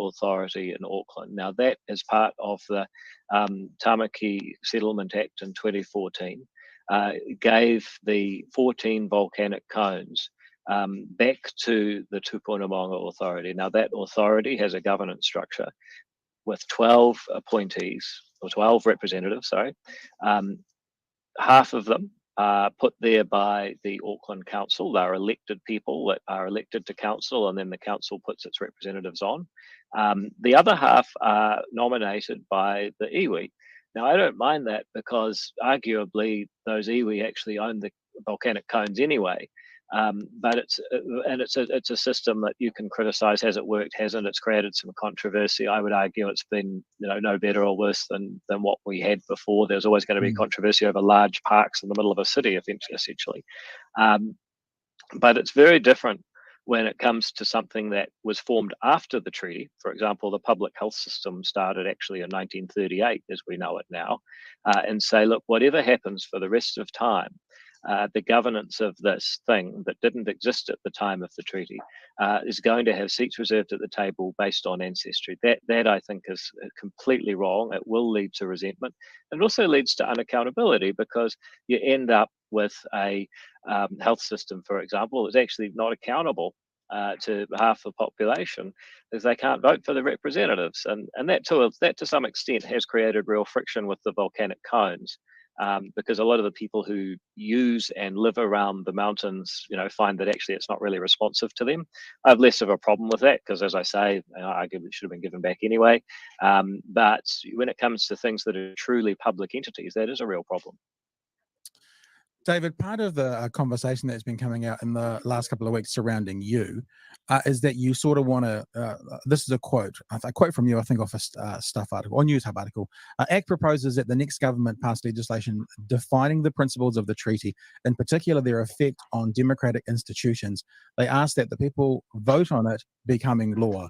Authority in Auckland, now that is part of the Tamaki Settlement Act in 2014, gave the 14 volcanic cones back to the Tupuna Authority. Now that authority has a governance structure with 12 appointees, or 12 representatives, half of them are put there by the Auckland Council. They're elected people that are elected to council, and then the council puts its representatives on. The other half are nominated by the iwi. Now, I don't mind that, because arguably those iwi actually own the volcanic cones anyway. But it's a system that you can criticize. Has it worked? Hasn't? It's created some controversy. I would argue it's been no better or worse than what we had before. There's always going to be controversy over large parks in the middle of a city, essentially. But it's very different when it comes to something that was formed after the treaty. For example, the public health system started actually in 1938, as we know it now, and say, look, whatever happens for the rest of time, the governance of this thing that didn't exist at the time of the treaty is going to have seats reserved at the table based on ancestry. That I think is completely wrong. It will lead to resentment. And it also leads to unaccountability, because you end up with a health system, for example, is actually not accountable to half the population, because they can't vote for the representatives, and that to some extent has created real friction with the volcanic cones, because a lot of the people who use and live around the mountains, find that actually it's not really responsive to them. I have less of a problem with that, because, as I say, arguably it should have been given back anyway. But when it comes to things that are truly public entities, that is a real problem. David, part of the conversation that's been coming out in the last couple of weeks surrounding you is that you sort of want to, this is a quote from you, I think, off a Stuff article, or News Hub article. ACT proposes that the next government pass legislation defining the principles of the treaty, in particular their effect on democratic institutions. They ask that the people vote on it becoming law.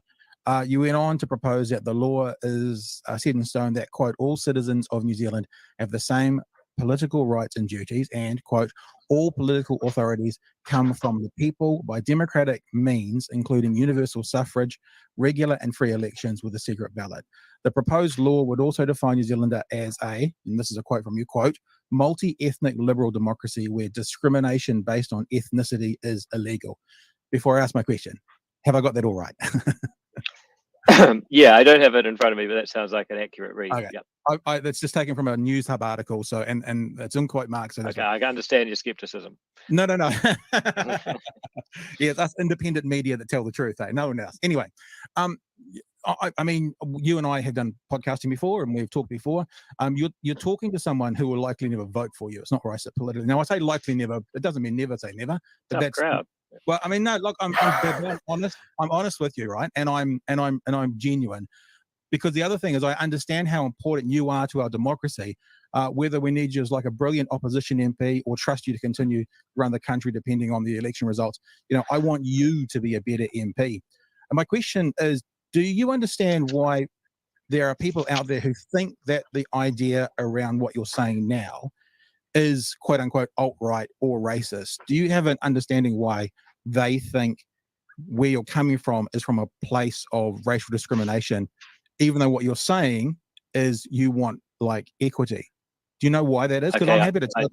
You went on to propose that the law is set in stone that, quote, all citizens of New Zealand have the same political rights and duties, and, quote, all political authorities come from the people by democratic means, including universal suffrage, regular and free elections with a secret ballot. The proposed law would also define New Zealand as a, and this is a quote from you, quote, multi-ethnic liberal democracy where discrimination based on ethnicity is illegal. Before I ask my question, have I got that all right? Yeah, I don't have it in front of me, but that sounds like an accurate read. Okay. Yep. That's just taken from a News Hub article, so and it's in quote marks. Okay, I can understand your skepticism. No. Yeah, that's independent media that tell the truth, eh? No one else. Anyway, I mean, you and I have done podcasting before, and we've talked before. You're talking to someone who will likely never vote for you. It's not where I sit politically. Now, I say likely never. It doesn't mean never say never. But that's crowd. Well, I mean, no. Look, I'm honest. I'm honest with you, right? And I'm genuine. Because the other thing is, I understand how important you are to our democracy, whether we need you as like a brilliant opposition MP or trust you to continue to run the country depending on the election results. I want you to be a better MP. And my question is, do you understand why there are people out there who think that the idea around what you're saying now is quote unquote alt-right or racist? Do you have an understanding why they think where you're coming from is from a place of racial discrimination, even though what you're saying is you want like equity? Do you know why that is? Because I'm happy to tell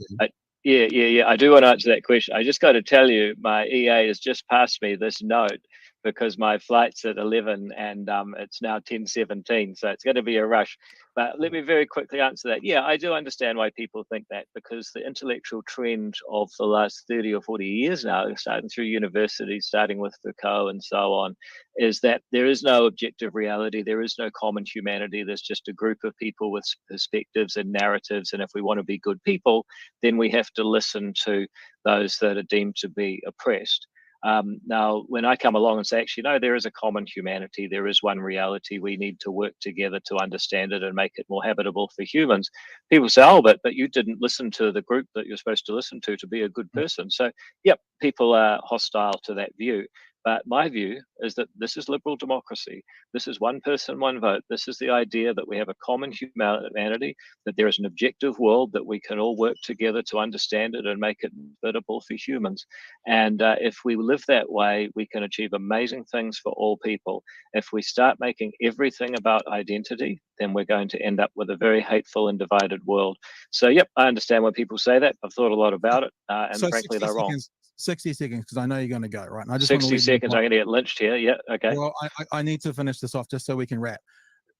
you. Yeah. I do want to answer that question. I just got to tell you, my EA has just passed me this note because my flight's at 11 and it's now 10:17, so it's going to be a rush. But let me very quickly answer that. Yeah, I do understand why people think that, because the intellectual trend of the last 30 or 40 years now, starting through universities, starting with Foucault and so on, is that there is no objective reality, there is no common humanity, there's just a group of people with perspectives and narratives, and if we want to be good people, then we have to listen to those that are deemed to be oppressed. Now, when I come along and say, actually, no, there is a common humanity, there is one reality, we need to work together to understand it and make it more habitable for humans, people say, oh, but you didn't listen to the group that you're supposed to listen to be a good person. So, yep, people are hostile to that view. But my view is that this is liberal democracy. This is one person, one vote. This is the idea that we have a common humanity, that there is an objective world, that we can all work together to understand it and make it habitable for humans. And if we live that way, we can achieve amazing things for all people. If we start making everything about identity, then we're going to end up with a very hateful and divided world. So, yep, I understand why people say that. I've thought a lot about it, and so frankly, they're wrong. 60 seconds, because I know you're going to go, right? And I just 60 seconds, I'm going to get lynched here. Yeah, okay. Well, I need to finish this off just so we can wrap.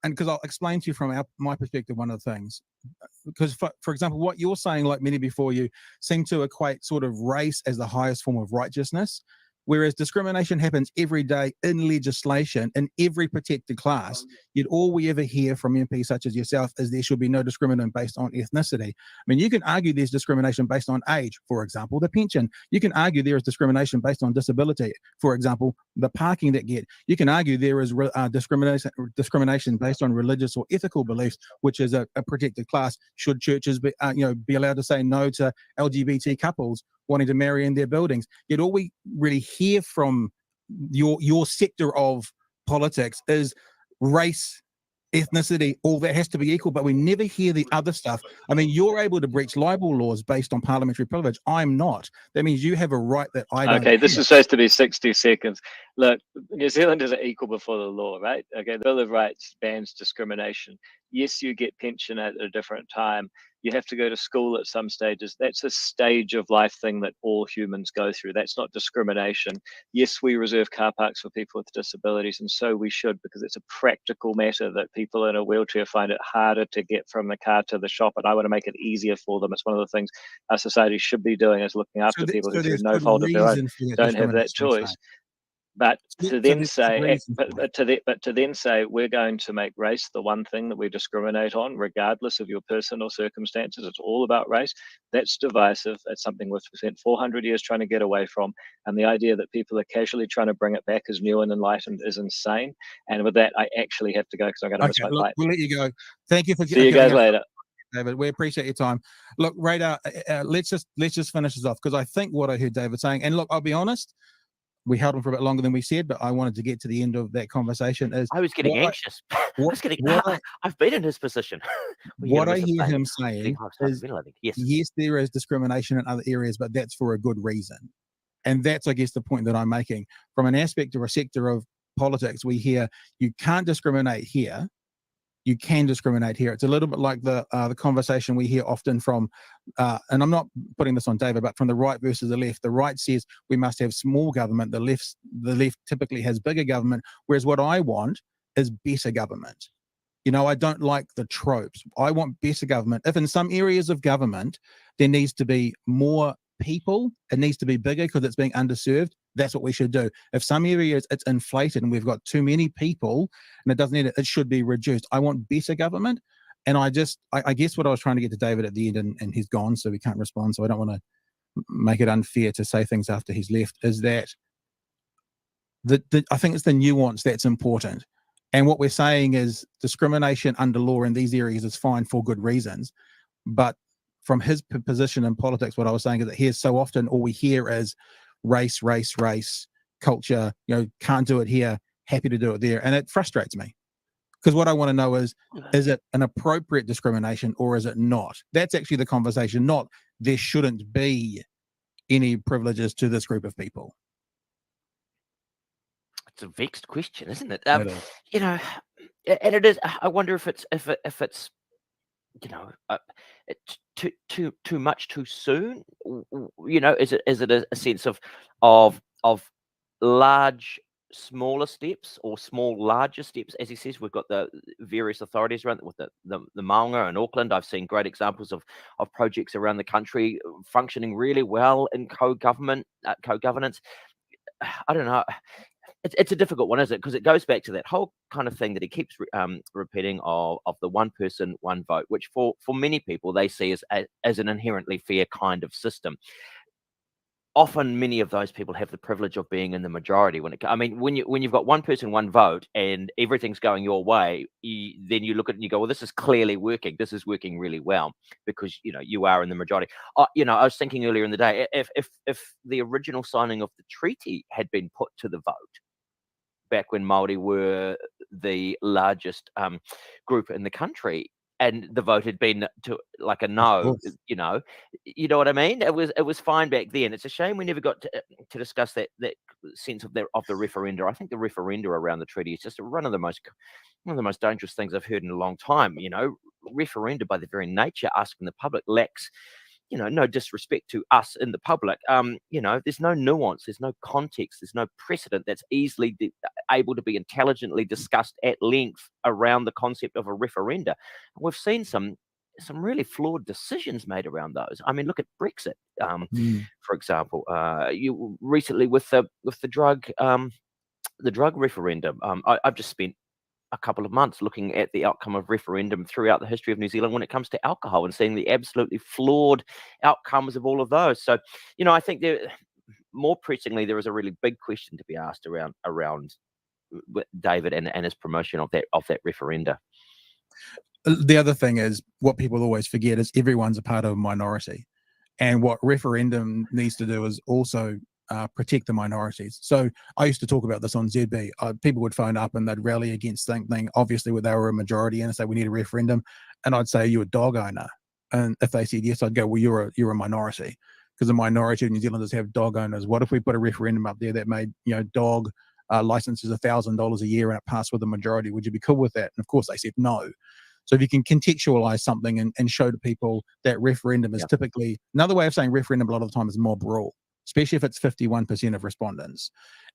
And because I'll explain to you from my perspective one of the things. Because, for example, what you're saying, like many before you, seem to equate sort of race as the highest form of righteousness, whereas discrimination happens every day in legislation in every protected class. Yet all we ever hear from MPs such as yourself is there should be no discrimination based on ethnicity. I mean, you can argue there's discrimination based on age, for example, the pension. You can argue there is discrimination based on disability, for example, the parking that get. You can argue there is discrimination based on religious or ethical beliefs, which is a protected class. Should churches be allowed to say no to LGBT couples wanting to marry in their buildings. Yet all we really hear from your sector of politics is race, ethnicity, all that has to be equal, but we never hear the other stuff. I mean, you're able to breach libel laws based on parliamentary privilege. I'm not. That means you have a right that I don't. Okay, this is supposed to be 60 seconds. Look, New Zealanders are equal before the law, right? Okay, the Bill of Rights bans discrimination. Yes, you get pension at a different time. You have to go to school at some stages. That's a stage of life thing that all humans go through. That's not discrimination. Yes, we reserve car parks for people with disabilities, and so we should, because it's a practical matter that people in a wheelchair find it harder to get from the car to the shop, and I want to make it easier for them. It's one of the things our society should be doing, is looking after people who, through no fault of their own, don't have that choice. But to then say, but to then say we're going to make race the one thing that we discriminate on, regardless of your personal circumstances, it's all about race. That's divisive. That's something we've spent 400 years trying to get away from. And the idea that people are casually trying to bring it back as new and enlightened is insane. And with that, I actually have to go because I'm going to miss my flight. We'll let you go. Thank you for see you guys later, David. We appreciate your time. Look, Radar, let's just finish this off, because I think what I heard David saying, and look, I'll be honest, we held him for a bit longer than we said, but I wanted to get to the end of that conversation. I was getting anxious. I've been in his position. What I hear him saying is, yes, there is discrimination in other areas, but that's for a good reason. And that's, I guess, the point that I'm making. From an aspect or a sector of politics, we hear you can't discriminate here. You can discriminate here. It's a little bit like the conversation we hear often from, and I'm not putting this on David, but from the right versus the left. The right says we must have small government. The left typically has bigger government. Whereas what I want is better government. You know, I don't like the tropes. I want better government. If in some areas of government there needs to be more people, it needs to be bigger because it's being underserved. That's what we should do. If some areas it's inflated and we've got too many people and it doesn't need it, it should be reduced. I want better government. And I guess what I was trying to get to David at the end, and he's gone, so we can't respond. So I don't want to make it unfair to say things after he's left, is that I think it's the nuance that's important. And what we're saying is discrimination under law in these areas is fine for good reasons. But from his position in politics, what I was saying is that here so often all we hear is race, race, race, culture, you know, can't do it here, happy to do it there. And it frustrates me, because what I want to know is it an appropriate discrimination or is it not? That's actually the conversation, not there shouldn't be any privileges to this group of people. It's a vexed question, isn't it? You know, and it is. I wonder if it's you know, too much too soon. You know, is it a sense of large smaller steps or small larger steps? As he says, we've got the various authorities around with the Maunga in Auckland. I've seen great examples of projects around the country functioning really well in co-governance. I don't know. It's a difficult one, isn't it? Because it goes back to that whole kind of thing that he keeps repeating of the one person, one vote, which for many people they see as an inherently fair kind of system. Often, many of those people have the privilege of being in the majority. When you've got one person, one vote, and everything's going your way, then you look at it and you go, "Well, this is clearly working. This is working really well because you are in the majority." I was thinking earlier in the day, if the original signing of the treaty had been put to the vote back when Maori were the largest group in the country, and the vote had been to like a no, you know what I mean? It was fine back then. It's a shame we never got to discuss that sense of the referenda. I think the referenda around the treaty is just one of the most dangerous things I've heard in a long time. You know, referenda by their very nature, asking the public, lacks, no disrespect to us in the public. There's no nuance, there's no context, there's no precedent that's easily able to be intelligently discussed at length around the concept of a referenda. We've seen some really flawed decisions made around those. I mean, look at Brexit, for example. You recently with the drug referendum. I've just spent a couple of months looking at the outcome of referendum throughout the history of New Zealand when it comes to alcohol and seeing the absolutely flawed outcomes of all of those. So, I think more pressingly, there is a really big question to be asked around David and his promotion of that referenda. The other thing is what people always forget is everyone's a part of a minority. And what referendum needs to do is also protect the minorities. So I used to talk about this on ZB. People would phone up and they'd rally against something, obviously where they were a majority, and say we need a referendum. And I'd say, are you a dog owner? And if they said yes, I'd go, well, you're a minority, because the minority of New Zealanders have dog owners. What if we put a referendum up there that made dog licenses $1,000 a year and it passed with the majority? Would you be cool with that? And of course they said no. So if you can contextualize something and show to people that referendum is typically, another way of saying referendum a lot of the time is mob rule, especially if it's 51% of respondents.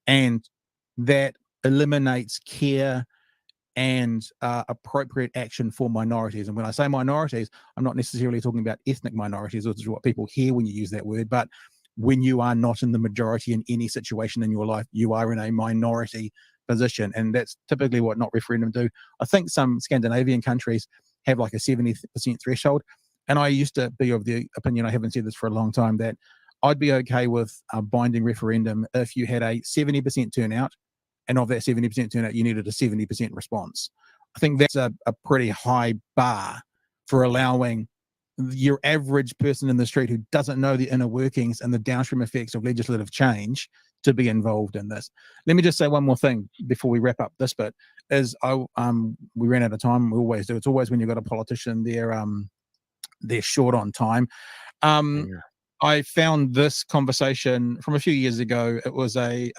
And that eliminates care and appropriate action for minorities. And when I say minorities, I'm not necessarily talking about ethnic minorities, which is what people hear when you use that word, but when you are not in the majority in any situation in your life, you are in a minority position. And that's typically what not referendum do. I think some Scandinavian countries have like a 70% threshold. And I used to be of the opinion, I haven't said this for a long time, that I'd be okay with a binding referendum if you had a 70% turnout, and of that 70% turnout, you needed a 70% response. I think that's a pretty high bar for allowing your average person in the street who doesn't know the inner workings and the downstream effects of legislative change to be involved in this. Let me just say one more thing before we wrap up this bit, is we ran out of time. We always do. It's always when you've got a politician, they're short on time. I found this conversation from a few years ago. It was it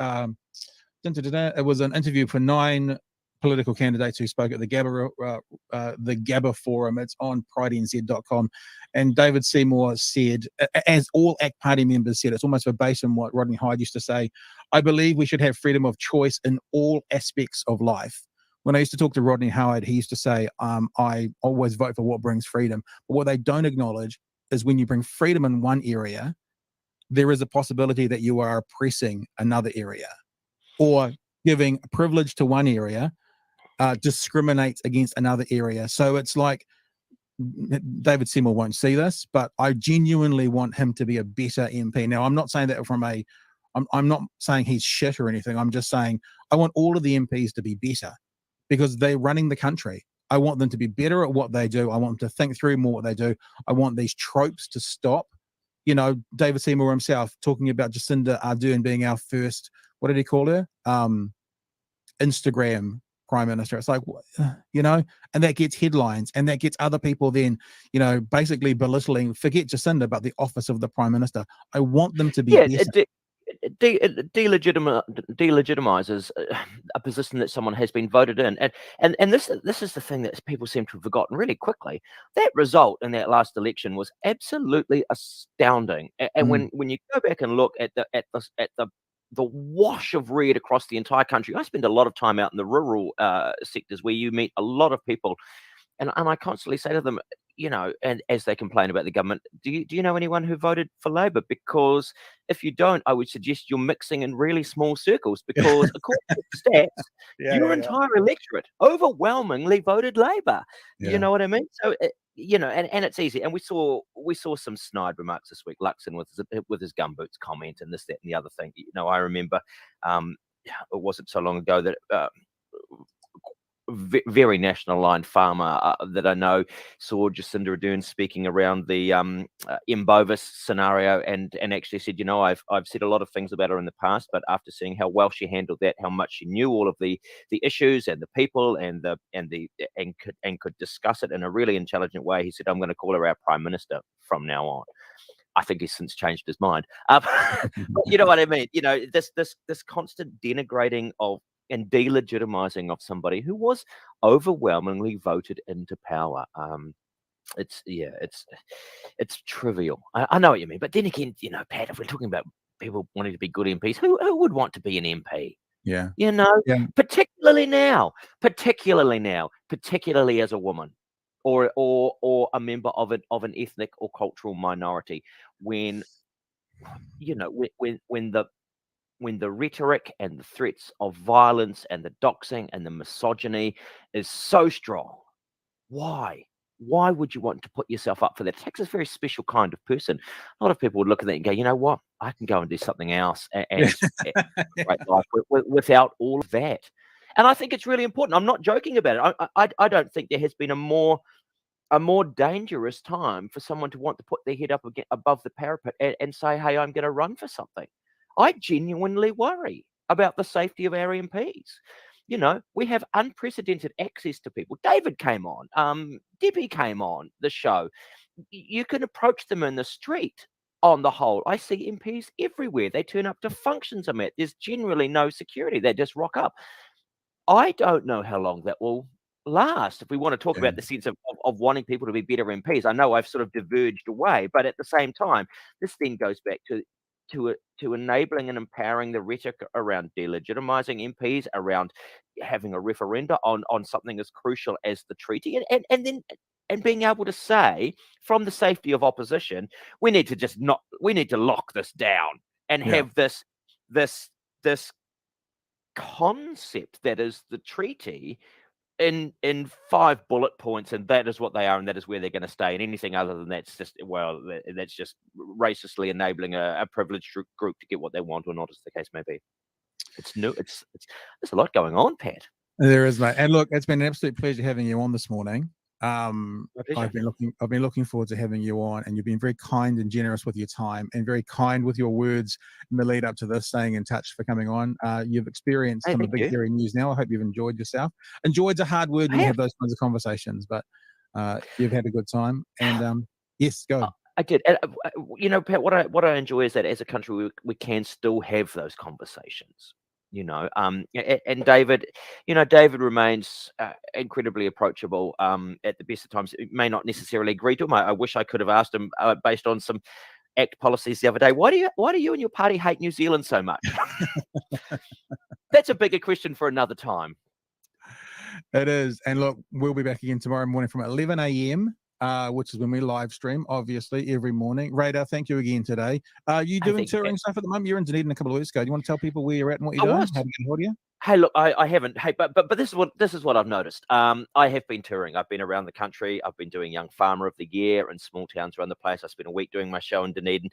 was an interview for 9 political candidates who spoke at the Gabba Forum. It's on pridenz.com. And David Seymour said, as all ACT Party members said, it's almost verbatim what Rodney Hyde used to say, I believe we should have freedom of choice in all aspects of life. When I used to talk to Rodney Howard, he used to say, I always vote for what brings freedom. But what they don't acknowledge is when you bring freedom in one area, there is a possibility that you are oppressing another area, or giving privilege to one area discriminates against another area. So it's like, David Seymour won't see this, but I genuinely want him to be a better MP. Now, I'm not saying that I'm not saying he's shit or anything. I'm just saying I want all of the MPs to be better, because they're running the country. I want them to be better at what they do. I want them to think through more what they do. I want these tropes to stop. David Seymour himself talking about Jacinda Ardern being our first, what did he call her? Instagram Prime Minister. It's like, and that gets headlines, and that gets other people then, basically belittling, forget Jacinda, but the office of the Prime Minister. I want them to be better. It delegitimizes a position that someone has been voted in, and this is the thing that people seem to have forgotten really quickly. That result in that last election was absolutely astounding, and when you go back and look at the wash of red across the entire country, I spend a lot of time out in the rural sectors where you meet a lot of people, and I constantly say to them, and as they complain about the government, do you know anyone who voted for Labor? Because if you don't, I would suggest you're mixing in really small circles, because according to the stats, your entire electorate overwhelmingly voted Labor. You know what I mean? So, and it's easy. And we saw some snide remarks this week. Luxon with his gumboots comment and this, that, and the other thing. I remember it wasn't so long ago that very national line farmer that I know saw Jacinda Ardern speaking around the Bovis scenario and actually said, I've said a lot of things about her in the past, but after seeing how well she handled that, how much she knew all of the issues and the people and could discuss it in a really intelligent way, he said, I'm going to call her our Prime Minister from now on. I think he's since changed his mind. But you know what I mean? This constant denigrating of and delegitimizing of somebody who was overwhelmingly voted into power. It's trivial. I know what you mean, but then again, Pat, if we're talking about people wanting to be good MPs, who would want to be an MP? Yeah. Particularly now, particularly as a woman or a member of an ethnic or cultural minority, when when the rhetoric and the threats of violence and the doxing and the misogyny is so strong, why would you want to put yourself up for that? It takes a very special kind of person. A lot of people would look at that and go, you know what, I can go and do something else and great life without all of that. And I think it's really important. I'm not joking about it. I don't think there has been a more a more dangerous time for someone to want to put their head up above the parapet and say, hey, I'm going to run for something. I genuinely worry about the safety of our MPs. You know, we have unprecedented access to people. David came on, Debbie came on the show. You can approach them in the street. On the whole, I see MPs everywhere. They turn up to functions I'm at. There's generally no security. They just rock up. I don't know how long that will last. If we want to talk about the sense of wanting people to be better MPs, I know I've sort of diverged away, but at the same time, this then goes back to enabling and empowering the rhetoric around delegitimizing MPs, around having a referenda on something as crucial as the treaty, and then being able to say from the safety of opposition, we need to lock this down and have this concept that is the treaty in 5 bullet points, and that is what they are, and that is where they're going to stay. And anything other than that's just racistly enabling a privileged group to get what they want, or not, as the case may be. It's new. It's there's a lot going on, Pat. There is, mate. And look, it's been an absolute pleasure having you on this morning. I've been looking forward to having you on, and you've been very kind and generous with your time, and very kind with your words in the lead up to this, staying in touch for coming on. You've experienced some of the big hairy news now. I hope you've enjoyed yourself. Enjoyed's a hard word when you have those kinds of conversations, but you've had a good time. And yes, go. I did. You know, Pat, what I enjoy is that as a country we can still have those conversations. You know, and David, David remains incredibly approachable at the best of times. It may not necessarily agree to him. I wish I could have asked him based on some ACT policies the other day. Why do you and your party hate New Zealand so much? That's a bigger question for another time. It is. And look, we'll be back again tomorrow morning from 11 a.m. Which is when we live stream, obviously, every morning. Radar, thank you again today. You doing touring stuff at the moment? You're in Dunedin a couple of weeks ago. Do you want to tell people where you're at and what you're doing? How to get hold of you? Hey, look, I haven't. Hey, but this is what I've noticed. I have been touring. I've been around the country. I've been doing Young Farmer of the Year in small towns around the place. I spent a week doing my show in Dunedin.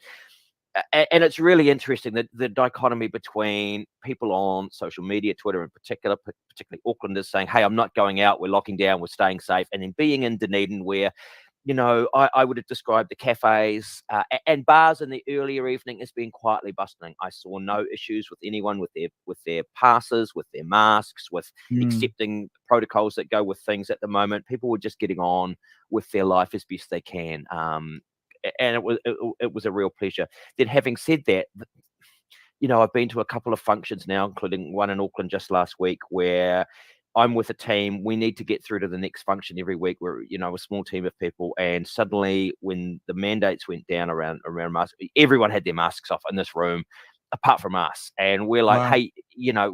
And it's really interesting that the dichotomy between people on social media, Twitter in particular, particularly Aucklanders, saying, hey, I'm not going out, we're locking down, we're staying safe. And then being in Dunedin where, I would have described the cafes and bars in the earlier evening as being quietly bustling. I saw no issues with anyone with their passes, with their masks, with accepting protocols that go with things at the moment. People were just getting on with their life as best they can. And it was a real pleasure. Then, having said that, I've been to a couple of functions now, including one in Auckland just last week, where I'm with a team. We need to get through to the next function every week. We're, a small team of people, and suddenly, when the mandates went down around masks, everyone had their masks off in this room, apart from us. And we're like, hey, you're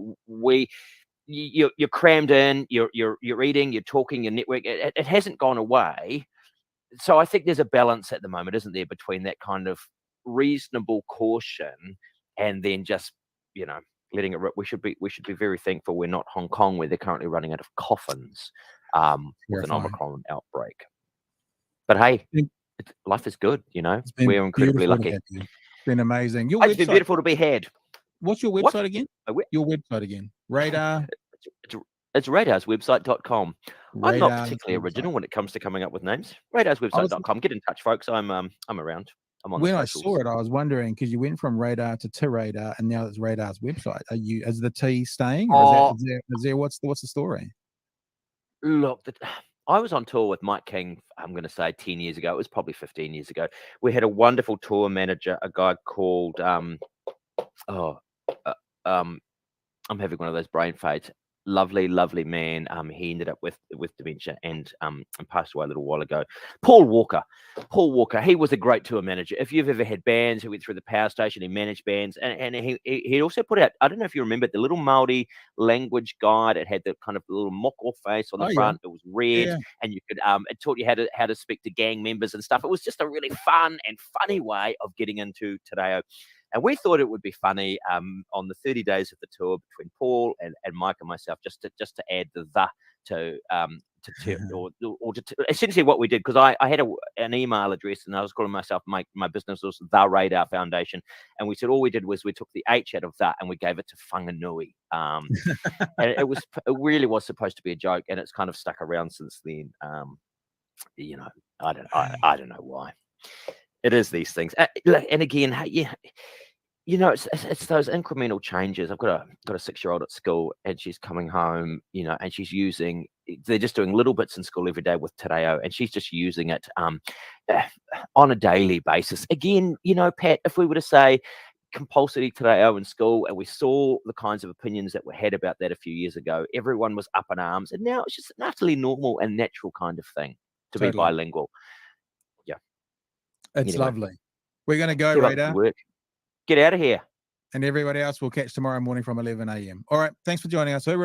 crammed in. You're eating. You're talking. Your network. It hasn't gone away. So I think there's a balance at the moment, isn't there, between that kind of reasonable caution and then just, letting it rip. We should be very thankful we're not Hong Kong, where they're currently running out of coffins with an Omicron outbreak. But hey, life is good, We're incredibly lucky. It's been amazing. It's been beautiful to be had. What's your website again? Your website again. Radar. It's radarswebsite.com. I'm not particularly original when it comes to coming up with names. Radarswebsite.com. Get in touch, folks. I'm around. I'm on. When I saw it, I was wondering, because you went from Radar to Radar, and now it's Radar's website. Is the T staying, or is there what's the story? Look, I was on tour with Mike King. I'm going to say 10 years ago. It was probably 15 years ago. We had a wonderful tour manager, a guy called I'm having one of those brain fades. Lovely man. He ended up with dementia and passed away a little while ago. Paul Walker. He was a great tour manager. If you've ever had bands who went through the power station, he managed bands, and he also put out, I don't know if you remember, the little Maori language guide. It had the kind of little moko face on the front. It was red, and you could it taught you how to speak to gang members and stuff. It was just a really fun and funny way of getting into Te Reo. And we thought it would be funny on the 30 days of the tour between Paul and Mike and myself, just to add the to essentially what we did, because I had an email address and I was calling myself, my business was The Radar Foundation, and we said all we did was we took the H out of that and we gave it to Whanganui. And it really was supposed to be a joke, and it's kind of stuck around since then. you know, I don't know why. It is these things. And again, yeah, you know, it's those incremental changes. I've got a 6-year-old at school, and she's coming home, you know, and she's using. They're just doing little bits in school every day with Te Reo, and she's just using it on a daily basis. Again, you know, Pat, if we were to say compulsory Te Reo in school, and we saw the kinds of opinions that were had about that a few years ago, everyone was up in arms, and now it's just an utterly normal and natural kind of thing to be bilingual. Yeah, it's lovely. We're going to go, keep up Radar. the work. Get out of here. And everybody else will catch tomorrow morning from 11 a.m. All right. Thanks for joining us.